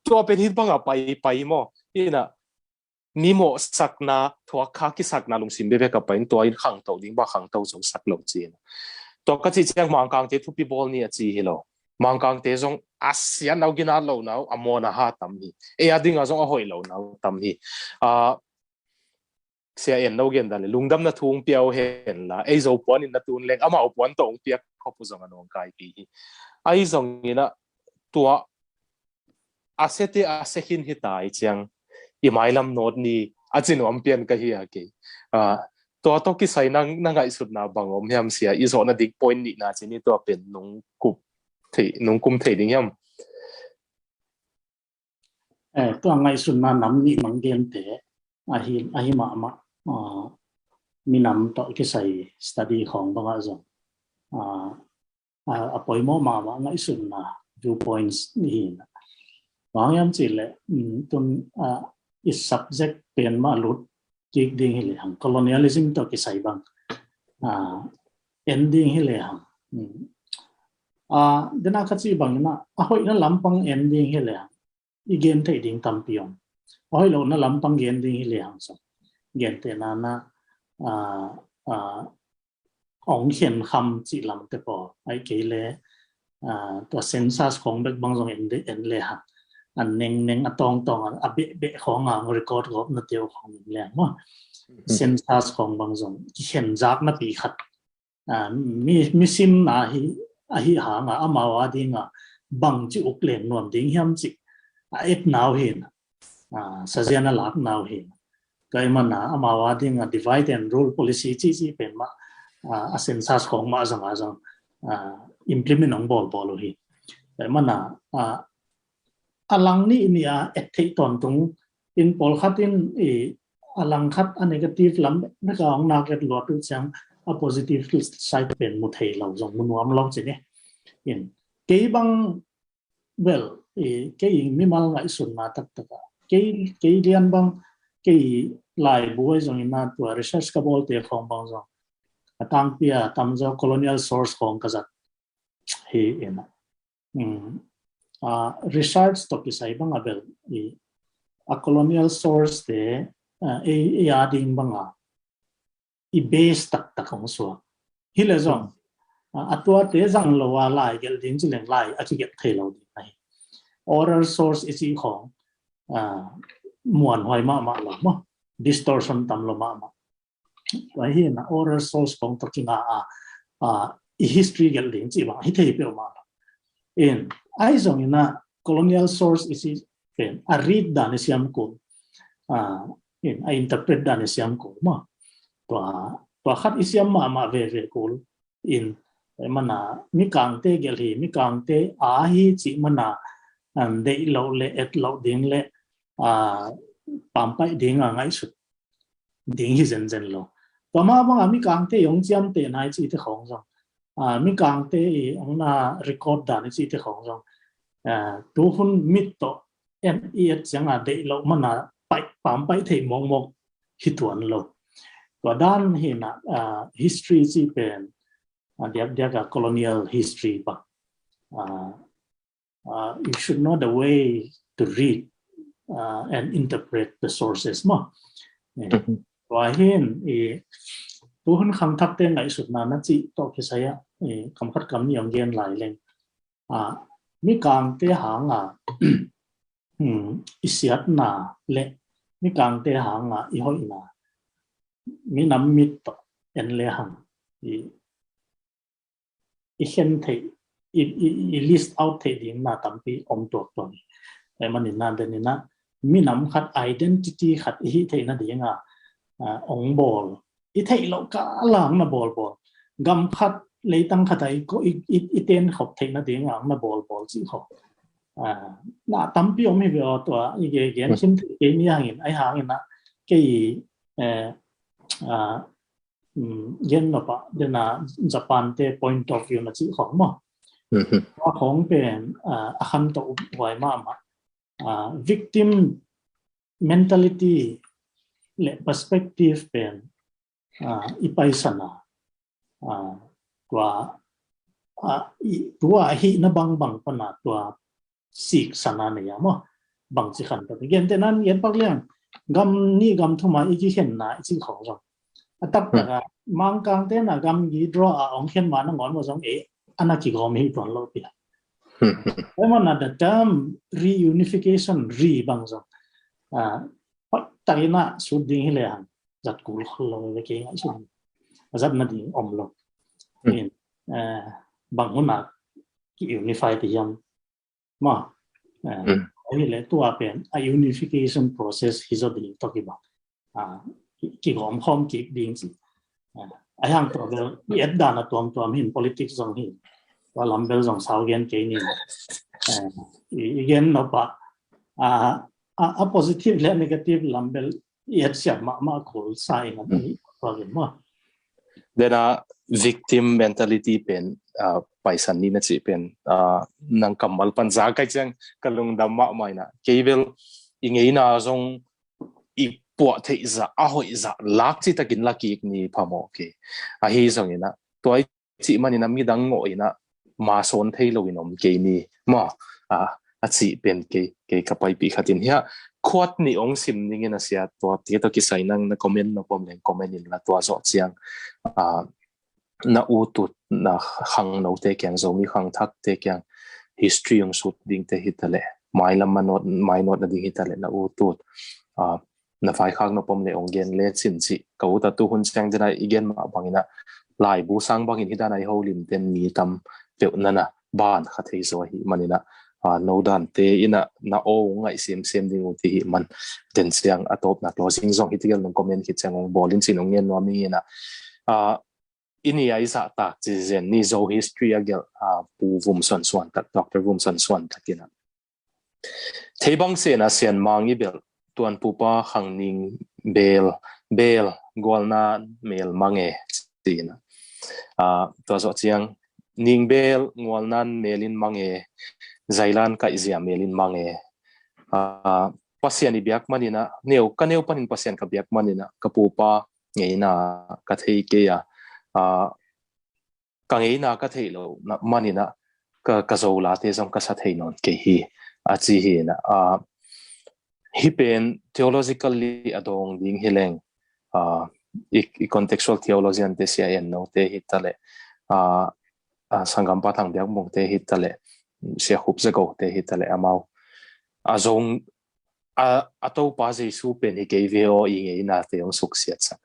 ตัวเป็นฮิตบังอ่ะไปมั่วนี่น่ะมีหมอสักนาทัวข้ากิสักนาลุงซิมเบเบกับไปตัวอินขังตัวดิ้งบ้าขังตัวส่งสักเหล่าจีนตัวก็จีจังมังกังเตทุบปีบอลเนี่ยจีฮิโลมังกังเตจงอาเซียนเอากินอาเหล่านาอโมนาฮาตัมฮีอดิ้งอาจงอาหอยเหล่านาตัมฮีเสียเอ็นเอาเกินดันเลยลุงดำนาทุ่งเปียวเห็นละโจปวนินนาตูนเล็งอามาเอาปวนตรงเปียกเขาพูดจงอันองกายปีจงนี่นะตัวอาเซติอาเซหินฮิตายจังอีไมลำโนดนี่อาจินวมเปียนก็เฮียกีตัวต้องกิใส่นั่งไงสุดนาบังอมยามเสียอีโซนาดิกพอยน์นี่นะจีนี่ตัวเป็นนงกุบนงกุมเทดิ้งยามตัวไงสุดนาน้ำนี่มังเกนเตะอาฮิมามีน้ำต่อกิใส่ study ของบางอย่างปอยโมมาไงสุดนา viewpoints นี่นะบางอย่างจีเลยตุนอี subject เป็นมาลุดจิกดิ้งให้เลยหัง colonialism ต่อกิใส่บางending ให้เลยหังเดี๋ยวนักจีบางนะหอยนั่นลำพัง ending ให้เลยหังอีเกนเทดิ้งตั้มพิยงหอยเรานั่นลำพัง ending ให้เลยหังสักเกนเตนานะองเขียนคำจีลำแต่พอไอ้เกลี่ยตัวเซนซัสของเด็กบางส่วนเอ็นเลยหังอันเน่งตองเบะของรีคอร์ดของนัดเดียวของแรงว่าเซนซัสของบางส่วนเขียนจากนับปีขัดมีซิมฮิหางอามาวาดิงบังจิอุกเลนนวมดิ้งยามจิเอ็ดนาวเห็นสเจียนลักนาวเห็นก็มันอามาวาดิงdivide and rule policy จีเป็นมาเซนซัสของมาจังimplement ของบอลเห็นแต่มันอลังนี่มีเอธิตอนตรงอินพอลขัดอินอลังขัดอัน negative ลำนักของนักเก็ตหลอดทุกอย่างpositive side เป็นมุทัยเราจงมุนวามลองสิเนี่ยเห็นเกี่ยบังเกี่ยมีมาลไงสุดมาตักเกี่ยเรียนบังเกี่ยไล่บัวจงอินนาตัว research กับบอลเตะของบังจงตั้งเปียตั้งจง colonial source ของกษัตริย์เห็นresearch ตกิใส่บังcolonial source เตะอาดิ้งบังอีเบสตักของสัวฮิเลจงตัวเตจังโลวาไลเกลดิ้งจิเลงไลอาจจะเก็บเทเราดีไหม oral source อีซีของมวนหอยมาหรอมั้ง distortion ตำลมาไว้เห็นนะ oral source ของตกินาhistory เกลดิ้งจีบังฮิเทเปียวมาไอ้ส่งนะ colonial source อีซีเป็นread ดานิสยามกูinterpret ดานิสยามกูมั้งตัวขัดอิสยามมาเวกูอินมันมีกางเตเกลีมีกางเตฮีจิมันเดเราเละเราดิ้งเละปั๊มไปดิ้งง่ายสุดดิ้งฮิเซนโลตัวมาบางมีกางเตยงจำเตนายจีเตของจังมีกางเตองน่า record ดานิจีเตของจังตัวหุ่นมิดโตจังเดเรามันไปปั๊มไปเทมองฮิตวันโลก็ด้านเห็นhistory ที่เป็นเดียก colonial history ปะyou should know the way to read and interpret the sources มั้งว่าเห็นตัวคนคำทักเต้นไหนสุดนานะจีต่อไปใช้คำคัดคำอย่างเย็นหลายเลยมีการเตะหางอิสยัดนาเละมีการเตะหางอีหอยนามีน้ำมิดต่อเอ็นเลยหังอีเห็นเทอีลิสต์เอาเทดิ้งนาตั้มปีอมตัวนี้แต่มันนี่นาเดนี่นะมีน้ำขัด identity ขัดอีเทน่ะดิ้งองบอลอีเทเราก็หลังน่ะบอลกำขัดเลยตั้งขัดไอ้ก็อีเทนขบเทน่ะดิ้งหลังน่ะบอลสิเขาน่ะตั้มปีอมให้ไปเอาตัวอีเกนชิมเกนี่หางอินไอ้หางอินนะเกี่เย็นหรอปะเดี๋ยวนะญี่ปุ่นเต point of view นะจีของมั้ง ว่าของเป็นอาคำตัวไว้มาvictim mentality และ perspective เป็นอีไปสนาตัวหินบางปนาตัวสิกสนาเนี่ยมั้งบางสิขันตัวเย็นแต่นั้นเย็นปักเลี้ยงกำนี่กำทุ่มอีกเห็นนะอีกของเราตับแต่ก็มังกังเต้นกำยีดรอองเห็นมานั่งงอนมาสองอันนั้นกี่กำมีตัวเราเปียแต่มันนั่นแต่ reunification บางส่วนแต่ยังน่ะสุดดิ่งเลยฮันจัดกูเราเลยเก่งไอ้ส่วนจัดนั่นดิ่งอมลงบางคนน่ะunify ที่ยังมาอันนี้เลยตัวเป็น unification process ที่จะดิ่งตัวกี่บางกี่กำคอมกี่ดิ่งสิไอ้ยังตัวเบลเอ็ดดานะตัวมี politics ตรงนี้ว่าลำเบลตรงสาวเกนเกนี่อีกเกนนับpositive และ negative ลำเบลเอ็ดเสียมาโคลไซน์นั่นนี่ตัวเองว่าเดี๋ยวนะ victim mentality เป็นไปสันนี่นะจีเป็นนังกำมัลปันจากไอ้จังกลงดำมาไม่นะเกี่ยวยังไงนะจงอีปวดที่จะหอยจะลักที่ตะกินลักอีกนี่พอมโอเคฮีจงนี่นะตัวไอ้จีมันนี่นะมีดังงอยนะมาโซนที่เราอินอมเกนี่มาจีเป็นเกกับไปปีขัดินเฮียควดนี่องซิมนี่นะเสียตัวที่ตัวกิสัยนั่งนะคอมเมนต์นะผมเล่นคอมเมนต์นี่ละตัวจอดเสียงna utut na hang no te kyang zomi hang thak te kyang history yung sut ding te hitale mailam manot na ding hitale na utut na fai khang no pom le onggen le chin chi kauta tu hun chang jana igen ma bangina lai bu sang bangin hidana I holim ten ni tam pe nana ban kha thei zo hi manina no dan te ina na o ngai sem ding uti hi man ten siang atop na closing zong hitigal no comment hi changong bolin chin onggen no mi ina ini ai za ta chi zen ni zo history agel pu vum son swan tak dr vum son swan takina thebang se na sian mangi bel tuan pupa hangning bel golna mel mange tina to zo chiang ning bel ngolnan melin mange zailan ka izia melin mange pasian biak manina neu panin pasian ka biak manina ka pupa ngeina ka thei ke ya ka ngei na ka thei lo na manina ka zo la te jong ka sa thei non ke hi chi hi na hi pen theologically adong ding hileng contextual theology an te sia en no te hi tale sangam pa thang biak mong te hi tale sia khup ze go te hi tale amau azong ato pa jesu pen hi ke veo i ngei na te ong suk sia cha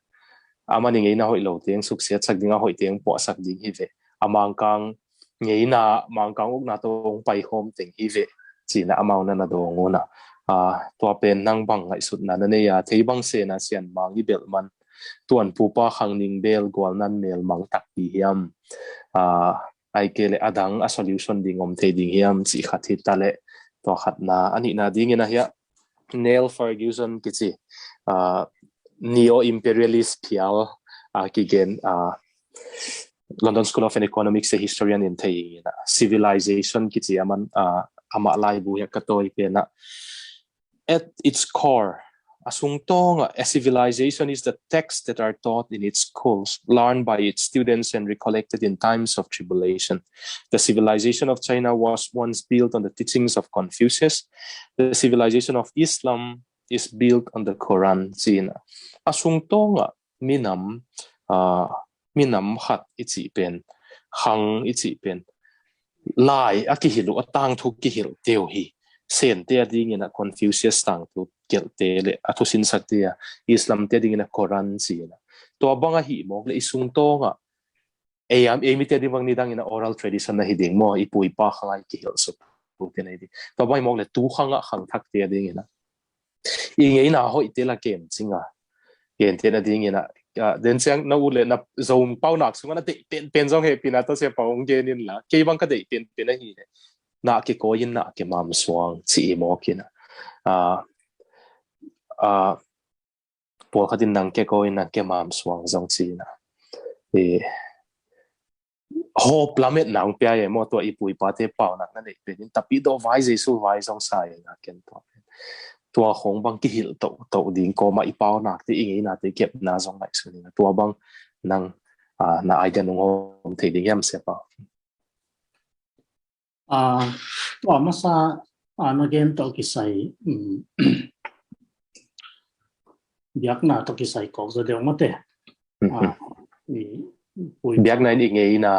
amani ngei na hoi lo teng suk sia chak dinga hoi teng po sak ding hi ve amang kang ngei na mang kang uk na tong pai hom teng hi ve chi na amau na dong ona to pen nang bang ngai sut na ne ya thei bang se na sian mang hi bel man tuan pupa hangning bel gwal nan mel mang tak hi hiam ai ke le adang a solution ding om thei ding hiam chi khathi tale to khat na ani na ding ina ya Neil Ferguson kichi neo-imperialist pial kigen London School of Economics a historian in thei civilization kichi ama lai bu ya katoi pena at its core asung tong a civilization is the texts that are taught in its schools learned by its students and recollected in times of tribulation. The civilization of China was once built on the teachings of Confucius. The civilization of Islam is built on the Quran. China asung tonga minam khat ichi pen hang ichi pen lai akihilu atang thu kihil teu hi sen te ding ina Confucius tang tu kel te le athusin saktia Islam te ding ina Quran china to banga hi mok le isung tonga mi te ding ni dang ina oral tradition na hiding mo ipui pa khangai kihil su tu te nei di to bai mok le tu khanga khang thak te ding ina ingei na hoi te la kem chinga ken te na ding ina den chang na ule na zong pau nak sunga na te pen zong he pina to se paung ge nin la ke bang ka de pen na hi na ke ko yin na ke mam swang chi mo kina po khatin nang ke ko yin na ke mam swang zong chi na hope lamet nang pia ye mo to ipui pa te pau nak na nei pe tapi do vai jesu vai song sai na ken to tua khong bang ki hil to ding ko ma ipau nak te ingi na te kep na zong lai su ni tua bang nang na ai gan ngom thei ding yam se pa tua masa na gen to ki sai biak na to ki sai ko zo de mo te biak na ni ngei na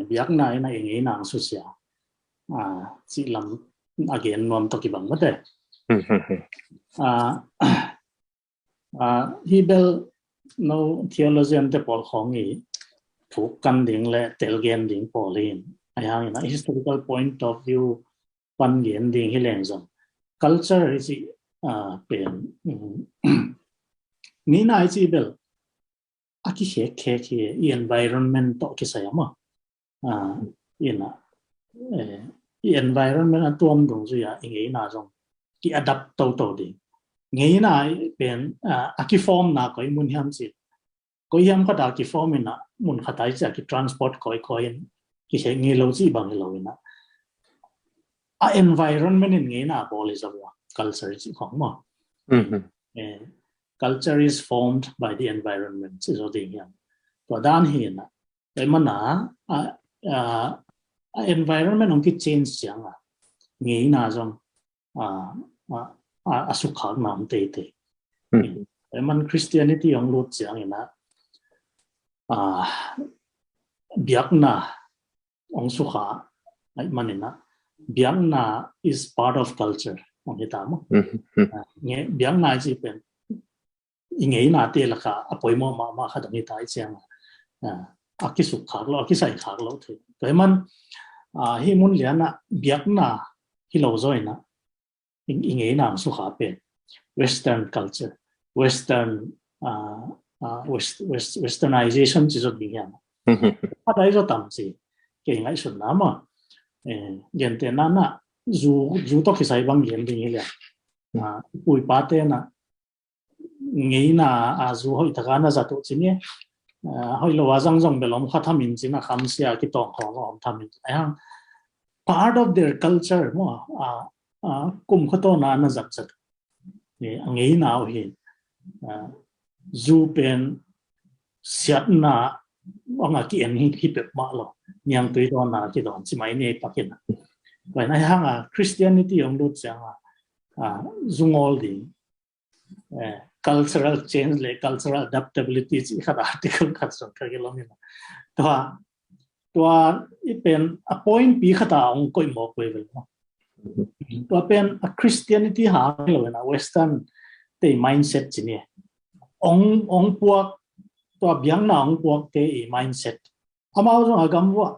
biak na ina ingi na su sia si lam again nom to ki bang mo te Hebel no theologian te pol khong i thuk kan ding le tel gen ding polin ayang ina historical point of view pan gen ding hileng zon culture is pen ni na is bel aki he environment to ki sayama ina environment atom dong zu ya ingi na zong ki adapt to ding ngei na pen aki form na koi mun hiam si koi hiam kha da ki form ina mun khatai cha ki transport koi ki he ngi lo chi bang lo ina a environment in ngei na bol is a culture chi khong mo culture is formed by the environment so ding hiam to dan hi na ai mana environment ong ki change chang ngei na zong asukha nam te man Christianity ong lut chang ina biakna ong sukha ai manina biakna is part of culture ong hitamo nge biakna ji pen ingei na te la kha apoi mo ma kha dang tai chang aki sukha lo aki sai khak lo the to man hi mun liana biakna hi lo zoina ingei na sukha pen western culture westernization chi zo ding yan pa dai zo tam chi ke ngai sun na ma gen te na zu to ki sai bang gen ding ya pui pa te na ngei na zu hoi ta na za to chi ne hoi lo wa jang jong belom kha thamin chi na kham sia ki tong khong thamin ai part of their culture mo kum khato na zat zat ngei na hi zu pen siat na anga ki en hi pe ma lo nyang tui do na ki don chi mai ne pakin vai na hanga Christianity ong lu chang zungol di cultural change le cultural adaptability chi kha article khat so ka gelom ni to I pen a point pi khata ong koi mo koi vel to pen a Christianity ha lo na western te mindset chi ni ong puak to biang na ong puak te mindset amao jong agam wa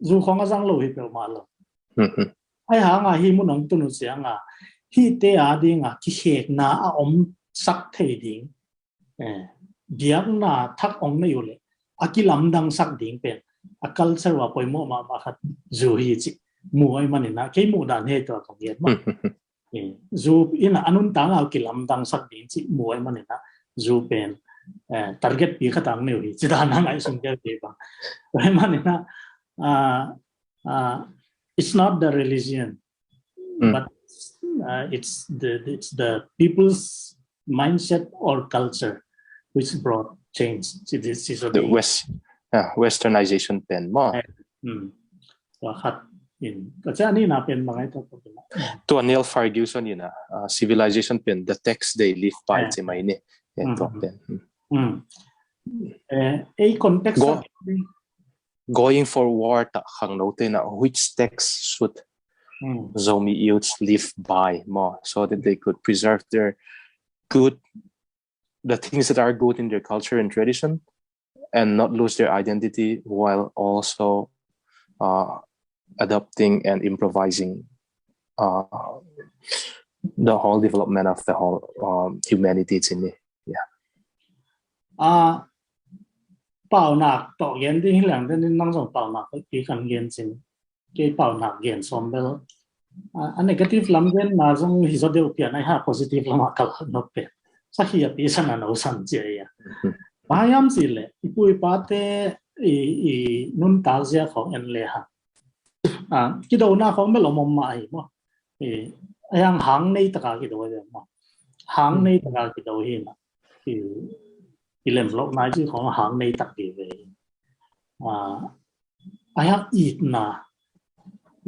zu khong ajang lo hi pe ma lo ai ha nga hi mun ong tu nu sia nga hi te a ding ki hek na a om sak thei ding biang na thak ong na yule aki lam dang sak ding pen a culture wa poi mo ma khat zu hi chi mu ai manina ke mu dan he to ka yet ma zu ina anun tang a ki lam dang sak ding chi mu ai manina zu pen target pi khatang ne hi chida na ngai sum ke ba ai manina it's not the religion but it's the people's mindset or culture which brought change to this is the westernization pen mo wa khat in ka cha ni na pen mangai to Neil Ferguson ina civilization pen the text they live by chi mai ne to pen a context going for war ta khang no te na which text should Zomi youths live by more so that they could preserve the things that are good in their culture and tradition and not lose their identity while also adapting and improvising the whole development of the whole humanity in it. Bảo nạc tổ kiến đi lang đến năng dụng bảo nạc cái cần kiến chính cái bảo nạc kiến xong bel negative lắm đến mà trong hi số điều kiện này ha positive lắm cả nó bé sa hi bị san nó san chế ya bayam gì lệ bui pa te นุ่นตาเสียของเอ็นเลยฮะคิดดูนะเขาไม่หลงมุมมาอีกมั้งยังหางในตะการคิดดูไว้เลยมั้งหางในตะการคิดดูเห็นนะที่เล่มโลกนายที่ของหางในตะกี้เลยยังอีกนะ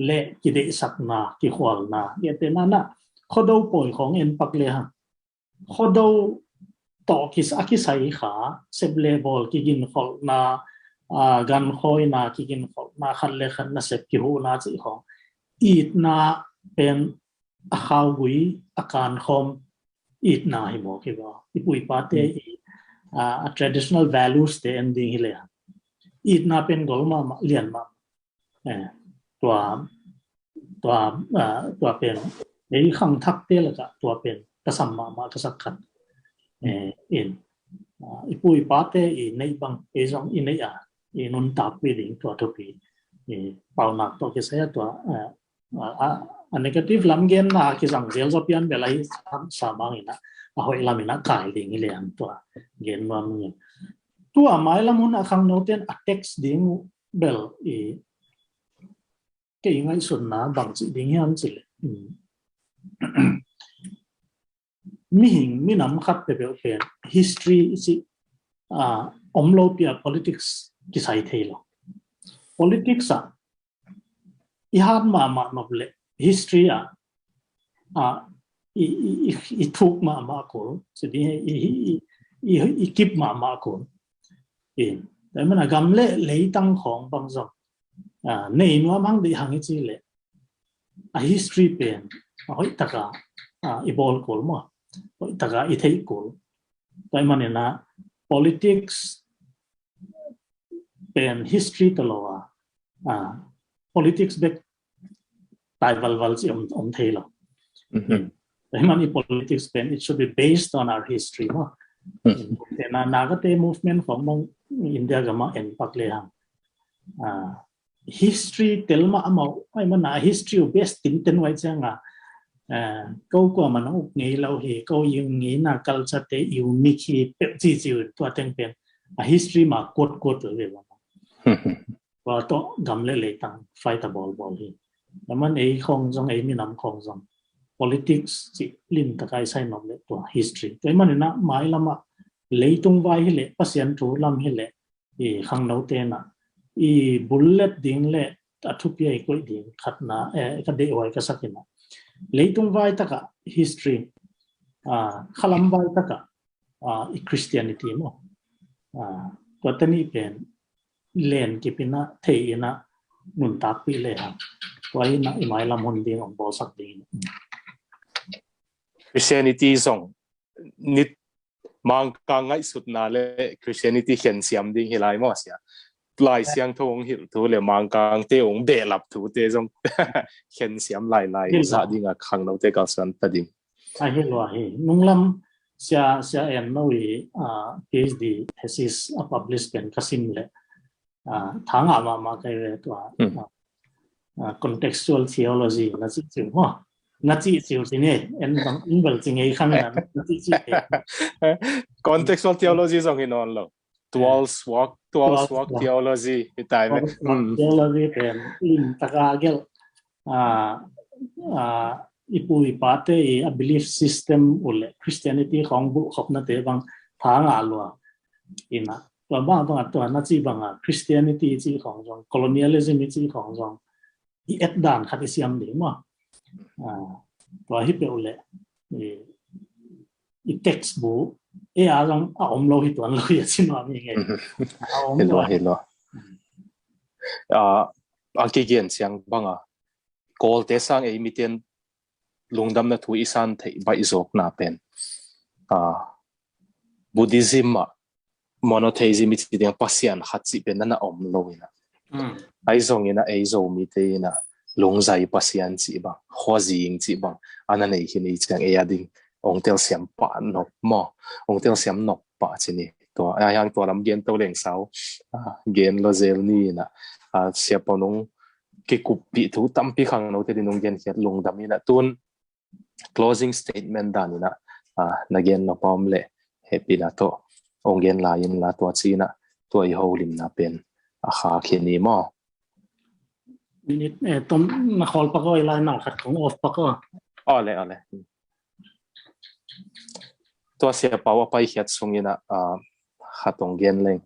เละกิเลสนะกิขวานนะเนี่ยแต่นั่นนะเขาดูป่วยของเอ็นปักเลยฮะเขาดูต่อคิสอากิใส่ขาเซบเลบอลกิกินขอนากันคอยนากิกินขอนาขันเลขันนาเซบกิหูนาจีของอีดนาเป็นข้าวกุยอาการคอมอีดนาหิมอคิดว่าอีปุยปาเตtraditional values เตอันดิ้งฮิเลยอีดนาเป็นกอลมาเลียนมาตัวเป็นไอ้ขังทักเตละก็ตัวเป็นกษัมมากษัตริย์ขัดอีปุยปาเตอีในบางเอจงอีในนนตักไปดิ้งตัวทุปีเป่าหนักตัวกิเสียตัวอันนี้ก็ที่ฟลัมเกนนะกิสังเซลส์เปียนเวลาสามังอินะหอยลามินะกายดิ้งเลียนตัวเกนว่ามึงตัวหมายละมุนขังโนเทนอัตเท็กซ์ดิ้งเบลก็ยังไงส่วนน้าบางสิ่งดิ้งยันสิเลยมีน้ำคัดไปเป็น history สิอมโลเปีย politics กิสัยเทล politics อีหาดมาเปล่า history อีทุกมาโกลสิดีอีกิบมาโกลแต่มันกำเล่เลยตั้งของบางส่วนในนัวมังดีหางจีเลย history เป็นหอยตะกาอีบอลโกลมั้งตะกาอีเทโกลแต่มันเนี่ยนะ politics เป็น history ตลอดpolitics เบกตายวัลสิเทลแต่มันอี politics เป็น it should be based on our history มั้งแต่นาก็เต movement ของบางอินเดียก็มาเอ็นปักเลยฮะhistory เตลมาเอาไอ้มันน่ะ history best ตินไว้จังก็กว่ามันอุกงี้เราเห็นก็ยังงี้นะ culture เตอยู่มีคีเป็นจีตัวเต็งเป็น history มากดเลยว่าต้องกำเลยตั้ง fight ball แล้วมันไอ้ของจงไอ้มีน้ำของจง politics จิลินตะไคร้ใส่นมเลยตัว history แต่มันเนี่ยนะหมายละมาเลยตรงไว้ให้เลยพัศยันทูลำให้เลยข้างโน้ตน่ะbullet ดิ้งเลยทุกอย่างก็ดิ้งขัดนะก็เดี๋ยวไว้ก็สักทีนะเลยตรงไว้ตะกะ history ขลังไว้ตะกะChristianity มั้งตัวนี้เป็นเลนกิปินะเทียนะนุนตักปีเลยครับไว้นะหมายละมุนดิ้งของบอสักดิ้ง Christianity ส่งนิดมังกังไงสุดนาเลย Christianity เขียนเสียมดิ้งเฮลัยมั่งเสียลายเสียงทงหิวทูเลยมังกังเตองเบลับทูเตจงเขียนเสียมลายซาดิ้งขังเราเตกัสันตัดดิ้งใช่เหรอเฮ้นุ่งลำเสียนู่นPhD thesis publish เป็นกสิมเลยทางมาใครเลยตัวcontextual theology นั่นสิจริงว่านั่นสิจริงเนี่ยต้องเบลจริงไอ้ข้างนั้นนั่นสิจริง contextual theology ส่งให้นอนแล้ว Dwell's walk theology ไม่ตายไหม theology เป็นลินตะกาเกลอีปุยปาเตอ belief system อุล Christianity ของบุคคลนั่นเองบางทางลัวอินะตัวบ้างตัวนั่นจีบางChristianity จีของจง colonialism จีของจงอีเอ็ดด่านขัดเสียมดีมั้งตัวฮิปเปอร์เลยอี textbook อาจจะอมโลหิตวันโลหิตสินว่ามีไงเห็นแล้วเกี่ยนเสียงบ้างกอลเตสังมีเตียนลุงดำนัทวิสันเทใบอิสกนาเป็นบุดิซึมมโนเทซิมิติเดียงพัศยันขัดสิเป็นนั่นอมโลหินะไอซงยินะไอโซมีเตนะลงใจพัศยันจีบังหัวจิงจีบังอันนั้นไอ้ที่นี่จังไอ้ดิ่งองเตลเสียมปะนกมอองเตลเสียมนกปะจีนี่ตัวอย่างตัวลำเกียนตัวเล่งเสาเกนโลเซลนี่นะเสียปนงเกี่ยวกับปีทุตั้มปีขังโนเตดินงเกนเขียนลงดำนี่นะตุน closing statement ด้านนี้นะนักเรียนนพอมเล่เฮปีละโตองเกนลายินละตัวจีนะตัวอีโฮลิมนะเป็น ขาเขียนนี่มั้ง นี่ต้มนักขอลปะก็ไอ้ลายหนังขัดของออฟปะก็อ๋อเลยตัวเสียเปล่าว่าไปเขียนส่งยินะขัดตรงเกณฑ์เลย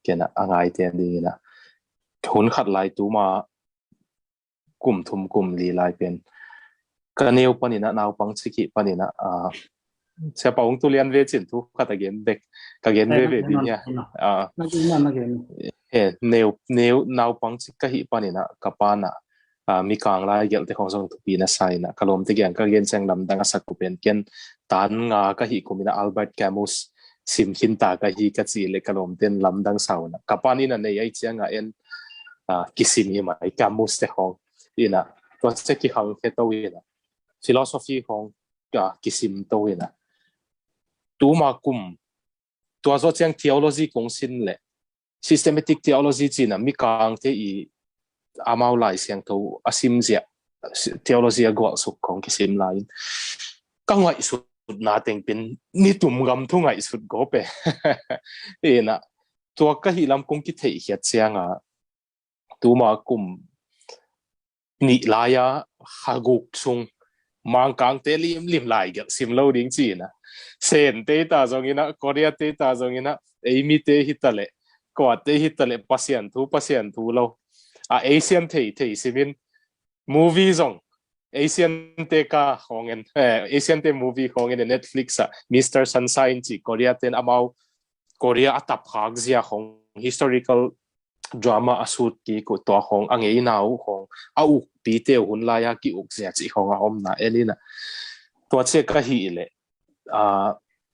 เกณฑ์อะไรเตียนดีนะหุ่นขัดลายตัวมากลุ่มทุ่มกลุ่มลีลายเป็นกันเนียวปนินะนาวปังชิกิปนินะเสียเปล่าของตัวเรียนเวจินทุกขัดเกณฑ์เด็กกับเกณฑ์เวดีเนี่ยนักเรียนนักเรียนเนียวนาวปังชิกะฮิปนินะกับปานะมีกลางลายเกี่ยวกับของส่งทุกปีนะไซนะกลมตะเกียงก็เรียนเสียงลำดังสักกุเป็นเกณฑ์ตันงากะฮิกุมินะอัลเบิร์ตแคมุสซิมขินตากะฮิกะจีเล็กกลมเต้นลำดังสาวนะกับปานี่นั่นในไอ้เจียงเอ็นกิสิมีมาไอ้แคมุสเตของอีนะตัวเซกิฮังเฮโตวีนะฟิโลโซฟีของกิสิมโตวีนะตัวมากุมตัวโซเจียง theology กงสินเลย systematic theology จีนะมีกลางเทอีอามาลายเสียงตัวอาซิมเจีย theology กว่าสุขของกิสิมลายก็ง่ายสุดน่าเต็งเป็นนี่ตุ่มกำทุ่งง่ายสุดก็เป็นนะตัวก็ฮิลำคงคิดเหตุเสียงตัวมากุมนี่ลายฮากุกซุงมังกังเตลิมลายกับซิมโลดิ้งจีนะเซนเตตาจงอินะเกาหลีเตตาจงอินะเอมิเตฮิตาเลกว่าเตฮิตาเลพัศยันทูเราเอเชียนเทซิมินมูวี่จงเอเชียนเตกาของเงินเอเชียนเตมูวี่ของเงินใน Netflix มิสเตอร์ซันไซน์จีเกาหลีเตนอามาเกาหลีอัตภาคเสียของ historical drama อสุดกี่กูตัวของอังเอินาวของอุกปีเตอหุ่นลายกี่อุกเสียจีของอมนะเอลินะตัวเชก็ฮีเลย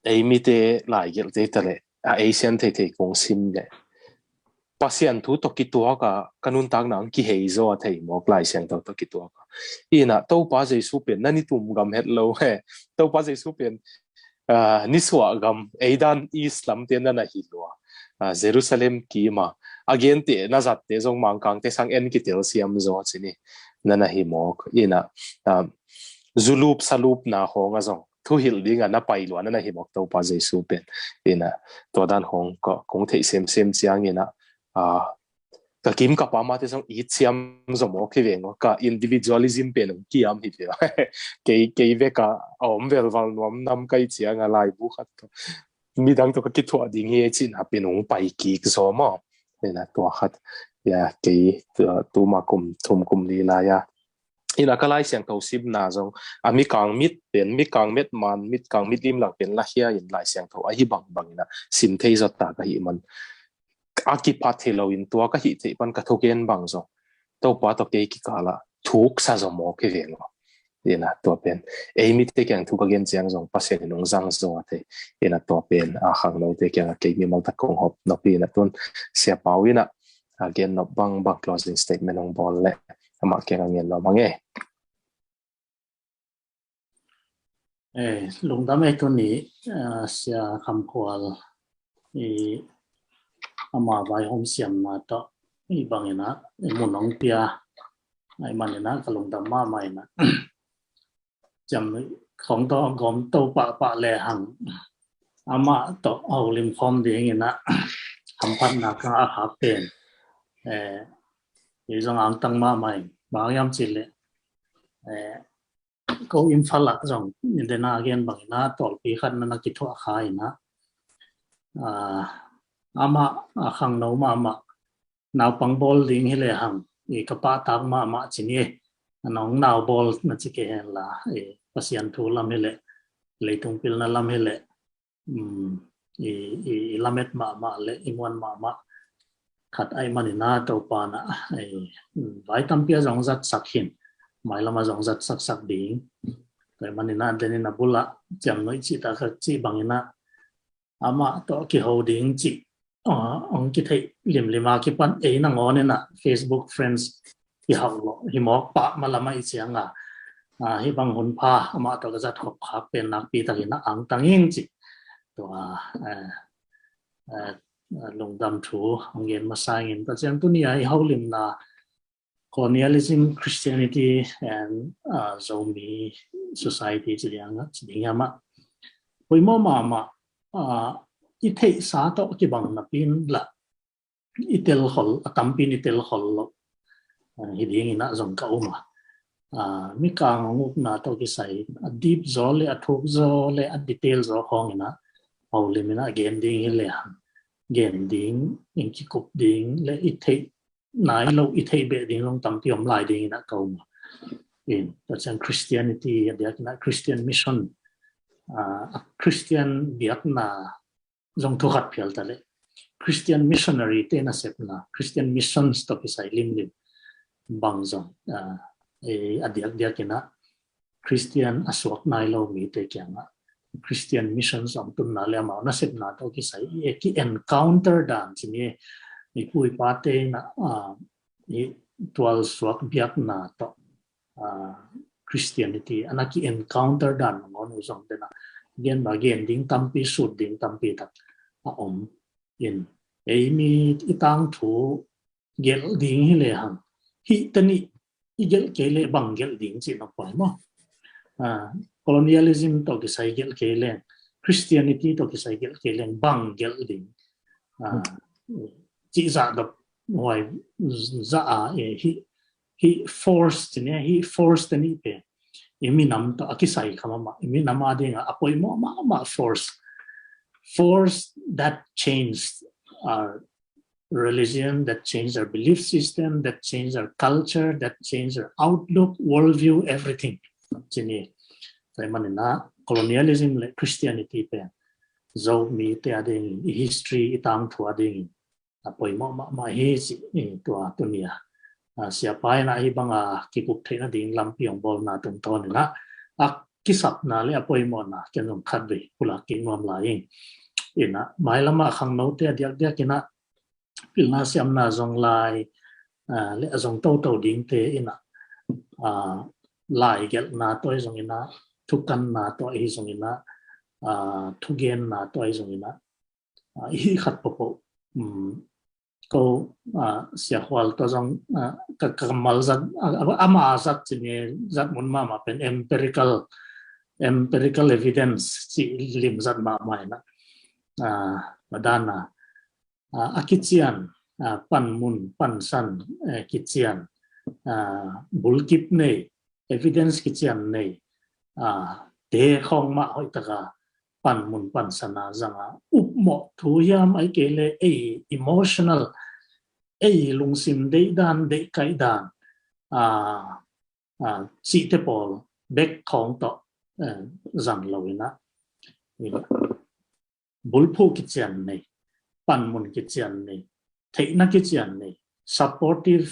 เอมิเตลายเกลเตตเลยเอเชียนเทกงซิมเลยภาษาอันทุตกิตัวกันุนตักนังกี่เฮโซอะเทมอกลายเสียงตกิตัวอีน่ะตัวภาษาสุเป็นนั่นนี่ตุ่มกำเฮ็ดโลเฮตัวภาษาสุเป็นนิสวะกำเอดันอิสลามเตียนนั่นน่ะฮิลัวเยรูซาเล็มกี่มาagain เตน่าจัดเตจงมังกังเตสังเอ็นกิเตลเซียมโซชินี่นั่นน่ะฮิมอกอีน่ะซูลูปสลูปน่ะฮงอะจงทุหิลดิ้งอ่ะน่ะไปล้วนนั่นน่ะฮิมอกตัวภาษาสุเป็นอีน่ะตัวด้านฮงก็คงเทเซมเจียงอีน่ะก็กิมกับปามาเตสังอีเซียมสมองที่เองก็ individualism เป็นกี่ยามฮิตเลยเกย์เวก้าเวลวันนวมนำไกเจียงอะไรบุคัดมีดังตัวคิดว่าดิ้งเฮจินหาเป็นองไปกี่ก็สมอเนี่ยนะตัวคัดเกย์ตัวมาคุมทุมคุมลีลายอีน่ะก็ไล่เสียงตัวซิมนาจงมีกลางมิดเป็นมีกลางเม็ดมันมีกลางมิดริมหลังเป็นละเฮียอินไล่เสียงตัวไอ้บังนะสินเทจตากะหิมันอากิพัทเทโลอินตัวก็หิตมันกระทบเกนบางส่งตัวปัตตเกกิกาละทุกซาจมอกเวงเนี่ยนะตัวเป็นมิเตกันทุกเกนเจียงส่งปัสเซนนงจังส่งอะไรเนี่ยนะตัวเป็นข้างเราเตกันเกมีมัลตะกงหอบนปีนะต้นเสียเปล่าวินะเกนนบัง closing statement ของบอลเล่มาเกี่ยงเงินเราบ้างลุงดำไอ้ตัวนี้เสียคำขวัญอามาไว้ห้องเสียมมาต่อบางอย่างนะมุนน้องเปียไอ้มันเนี่ยนะกระลงดำมาใหม่นะจำของตัวกอมโตปะแหลหังอามาต่อเอาลิมคอมดีอย่างเงี้ยนะทำพันนักอาหารเป็นอยู่ตรงอ่างตั้งมาใหม่บางยามจิเลยก็อินฟลักจงยินดีนะเกินบางนะต่อปีขันนักกิจทั่วขายนะอามาขังโนมาหนาวปังบอลดิ้งให้เลยหังอีกป้าตากมาจีนี่น้องหนาวบอลนั่นจิเกเห็นละภาษาอันทูลำให้เลยตรงพิลนั่นลำให้เลยลำเม็ดมาเลยอิมวันมาขัดไอ้มันนี่น่าตัวปานะไว้ตั้มเปียจงจัดสักหินหมายละมาจงจัดสักดิ้งแต่มันนี่น่าเดนินาบุละจำน้อยจิตาคือจีบางนะอามาตัวกี่โฮดิ้งจิองคิดให้ลิมคิดปันนังอ๋อเนี่ยนะ Facebook Friends ที่เขาหิมอกปะมาละไม่เสียงให้บางคนพาอามาตัวก็จะถกขับเป็นนักปีตะกินอังตังยิงจิตัวลงดำถูองเงินมาใส่เงินแต่เจ้าตัวนี้ให้เขาลิมนะ colonialism Christianity and zombie society 这两个是怎样嘛？为么嘛？一睇啥都基本那边啦， itel hol atampin itel hol lo hi ding ina zong ka uma mi ka nguk na to ki sai deep zo le athuk zo le a detail zo khong ina au le mina gen ding hi le gen ding in ki kup ding le i thei nai lo i thei be ding long tam pi om lai ding ina ka uma in that's an Christianity dia na Christian mission Christian biak na zong thu hat phial ta le Christian missionary te na sep na Christian missions to ki sai lim bang zong adiak dia kina Christian aswak nai lo mi te kyanga Christian missions am tun na le ma na sep na to ki sai ki encounter dan chini ni pui pa te na ni twal swak biak na to Christianity anaki encounter dan ngon usong te na gen ba gen ding tampi sud ding tampi tak om in mi itang thu gel ding hi le hang hi tani igel kele bang gel ding chi na pai mo colonialism to ki sai gel kele Christianity to ki sai gel kele bang gel ding chi za da wai za he forced ni pe imi nam to akisai khama ma imi nama ding apoi mo ma force that changed our religion, that changed our belief system, that changed our culture, that changed our outlook, worldview, everything. Chini, na colonialism, like Christianity, pe, zo mi te ading history itang tu ading, apoy mo ma hi tua tunia. Siapa na ibang kikup te na ding lampiong bol na tungton na kisap na le apoy mo na kenong kadwe pula kinwam laing. Ina mai lama khang no te dia kina pilna siam na zong lai le zong to ding te ina lai gel na toy zong ina thukan na to hi zong ina thugen na toy zong ina hi khat popo ko sia hwal to zong ka kamal zat ama zat chine zat mun ma pen empirical evidence chi lim zat ma mai na madana akichian panmun pansan kichian bulkip nei evidence kichian nei de khong ma hoi taka panmun pansana zanga upmo thuyam ai kele emotional lungsim de dan de kai dan chi te pol bek khong to zang lawina bulpo kichian nei panmun kichian nei theina kichian nei supportive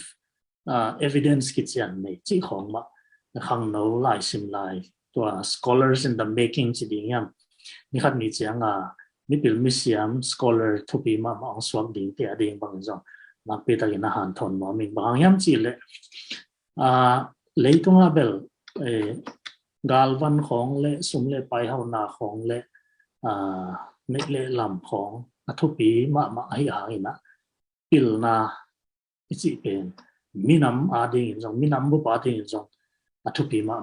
evidence kichian nei chi khong ma khang no lai sim lai to scholars in the making chi ding yam ni khat ni chianga mi pil mi siam scholar thupi ma ong swak ding te ading bang zo ma pe ta ina han thon ma mi bang yam chi le leitunga bel galvan khong le sum le pai hau na khong le nei le lam khong athupi ma hi ina pil na ichi pen minam ading jong minam bu pa ding jong athupi ma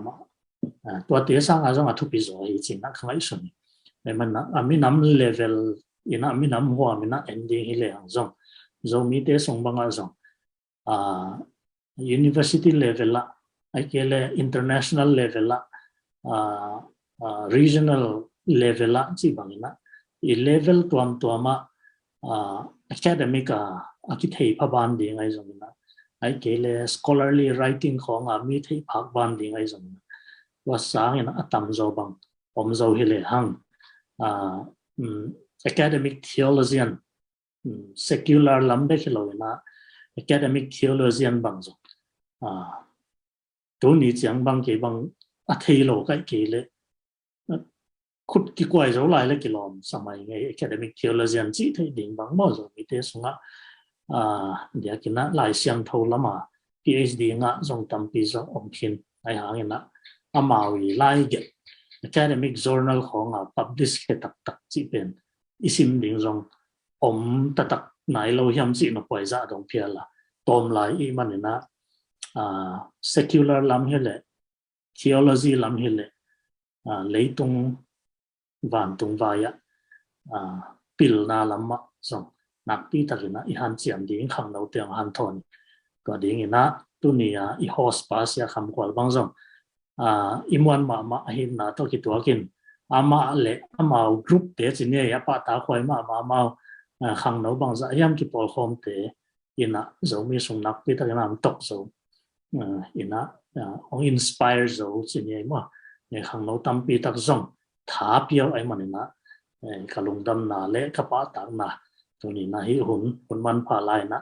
to te sang a jong athupi zo hi chin na khamai sun me man na minam level ina minam ho amina ending hi le ang jong zo mi te song banga jong university level la aikele international level la regional level la chi bangina i level tuam tuama academic akithei phaban ding ai zongina ai kele scholarly writing khong mi thei phak ban ding ai zongina wa sang ina atam zo bang om zo hile hang academic theologian secular lambe khilowina academic theologian bang zo to ni chiang bang ke bang athei lo kai kele khut ki kwai zo lai le kilom samai ngai academic theologian chi thei ding bang mo zo mi te sunga dia kina lai siang tho lama phd nga zong tampi zo omkhin ai hangena amawi lai ge academic journal khonga publish ke tak chi pen isim ding zong om tatak nai lo hiam chi no poi za dong phiala tom lai I manina secular lam hele theology lam hele leitung van tung vaya pil na lama song นักปีตะกินะอีหันเจียมดิ้งขังเราเตียงหันทนก็ดิ้งอีนะตุนีอีโฮสปาเสียคำกวาลบางส่งอีมวนมาหินนะตัวกิตัวกินอามาเละอามากรุ๊ปเตจิเนี่ยปะตาควายมาขังเราบางส่งยามกิปอลคอมเตอีนะจะมีสุนัขปีตะกินะมันตกจะอีนะองอินสไปร์จะจิเนี่ยมั่วเนี่ยขังเราตั้มปีตะส่งท้าเปียวไอ้มันนะกะลุงดำนาเละกะปะตักนาตัวนี้นะฮิหุ่นมันพาลายนะ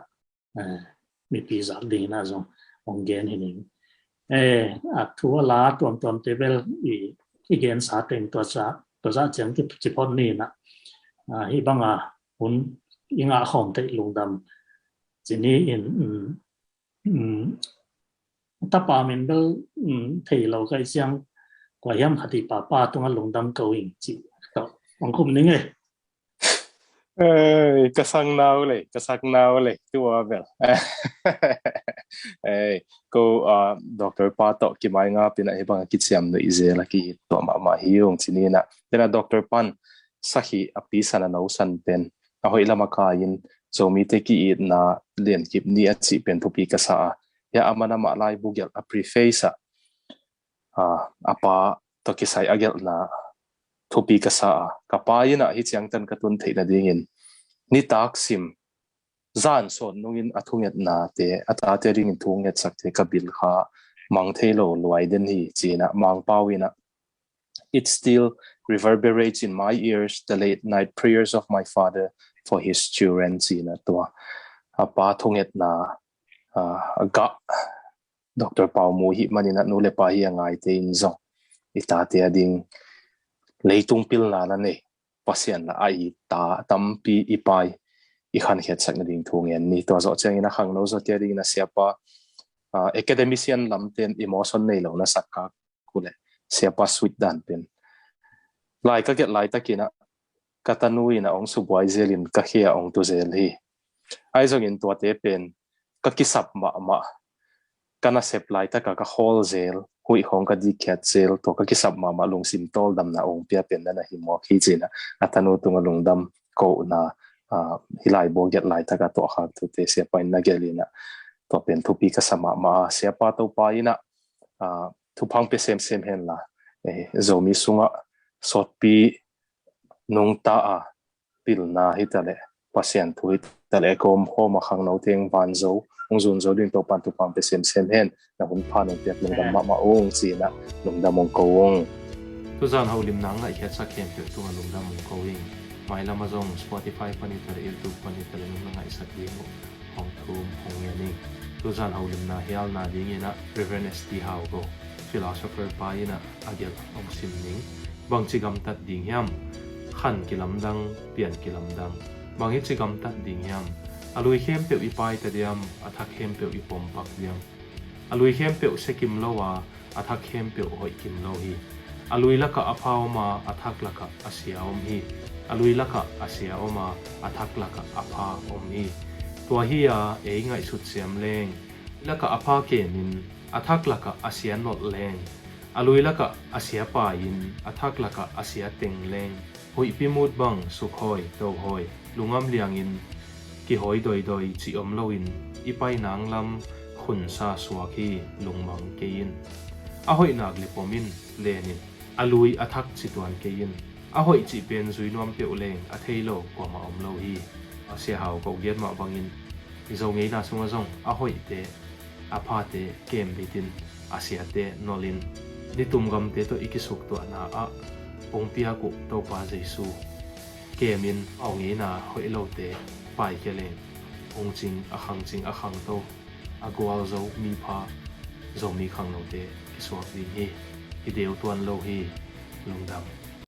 มีปีศาจดีนะจงองเกนหินิงทัวลาตัวเทเบลอีเกนสาเต็งตัวจะเจียงที่จิพอนนี่นะฮิบังหุ่นยิงหอมเตลุงดำจีนี้ถ้าป่ามันเบลที่เราเคยเสียงกว่าย่ำคดีป่าตรงลุงดำเกาอิงจีองคุมนี่ไงกระสังนาวเลยตัวแบบก็ดร.ปาโตกิมายงาเป็นไอ้บางกิจยามในอิสราเอลกี่ตัวมาฮิวงที่นี่นะแต่นะดร.ปันสักฮีอภิสันนาวสันเป็นเอาให้ละมาคายินโจมีเตกีอินะเลียนกิบนี้อัดสิเป็นทุปีกษายาอามานามาไลบุกเกลอพรีเฟซ่าปาตกิสัยอเกลนะทุปีกษากับปายนะฮิตยังตันกระตุนเทนดิ่งินนิตักซิมจานส่วนนุ่งินอทุงเงตนาเตอตาเตดิ่งินทุงเงตสักเทกบิลขามังเทโลลวยเดนฮีจีนะมังปาวินะ it still reverberates in my ears the late night prayers of my father for his children จีนะตัวปาทุงเงตนากะดร.ปามูฮิมันนะนูเลปาฮียังไงเตอินซองอิตาเตดิ่งleitung pil na ne pasian la ai ta tampi ipai I khan het sak na ding thungen ni to zo chang ina khang no zo tia ding na siapa academician lamten emotion nei lo na sakka kule siapa sweet dan pen lai ka get lai takina katanui na ong subwai zelin ka khia ong tu zel hi ai zong in to te pen ka kisap ma kana supply ta ka hol zel hui hong ka di khat zel to ka kisap ma lung sim tol dam na ong pia pen na hi mo khi china atanu tunga lung dam ko na hilai bo get lai ta ka to ha tu te se pain na gelina to pen thu pi ka sama ma se pa to pa ina thu phang pe sem hen la zomi sunga sot pi nung ta pil na hitale pasien thu hitale kom ho ma khang no teng van zo ong zun zo ding to pan tu pang pe sem hen na hun pha no pek lung dam ma ong chi na lung dam ong ko ong tu zan ho lim nang ngai khet sak kem pe tu lung dam ong ko ing mai lama zong Spotify pani tar YouTube pani tar lung ngai sak ding hong thum hong yani tu zan ho lim na hial na ding ina Reverend ST Hau go philosopher pa ina agel ong sim ning bang chigam tat ding yam khan kilam dang pian kilam dang bang hi chigam tat ding yam alui khem pe ipai ta diam athak khem pe ipom pak diam alui khem pe sekim lowa athak khem pe hoi kim lo hi alui laka aphao ma athak laka asia om hi alui laka asia oma athak laka apha om hi tua hi e ngai sut siam leng laka apha ke nin athak laka asia not leng alui laka asia pa in athak laka asia teng leng hoi pimut bang sukhoi to hoi lungam liang in ki hoi doi chi om loin ipai nang lam khun sa suaki lungmang kein a hoi nak le pomin lenin alui athak chi tuan kein a hoi chi pen zui nuam pe uleng a theilo ko ma om lo hi a se hau ko get ma bangin izo ngei na sunga zong a hoi te a pha te kem bitin a sia te nolin ni tum gam te to ikisuk to na a ong pia ku to pa jesu kemin au ngei na hoi lo te pai kele ong ching a khang to agwal zo mi pha zo mi khang no te kiswak ding hi ideu tuan lo hi lungdam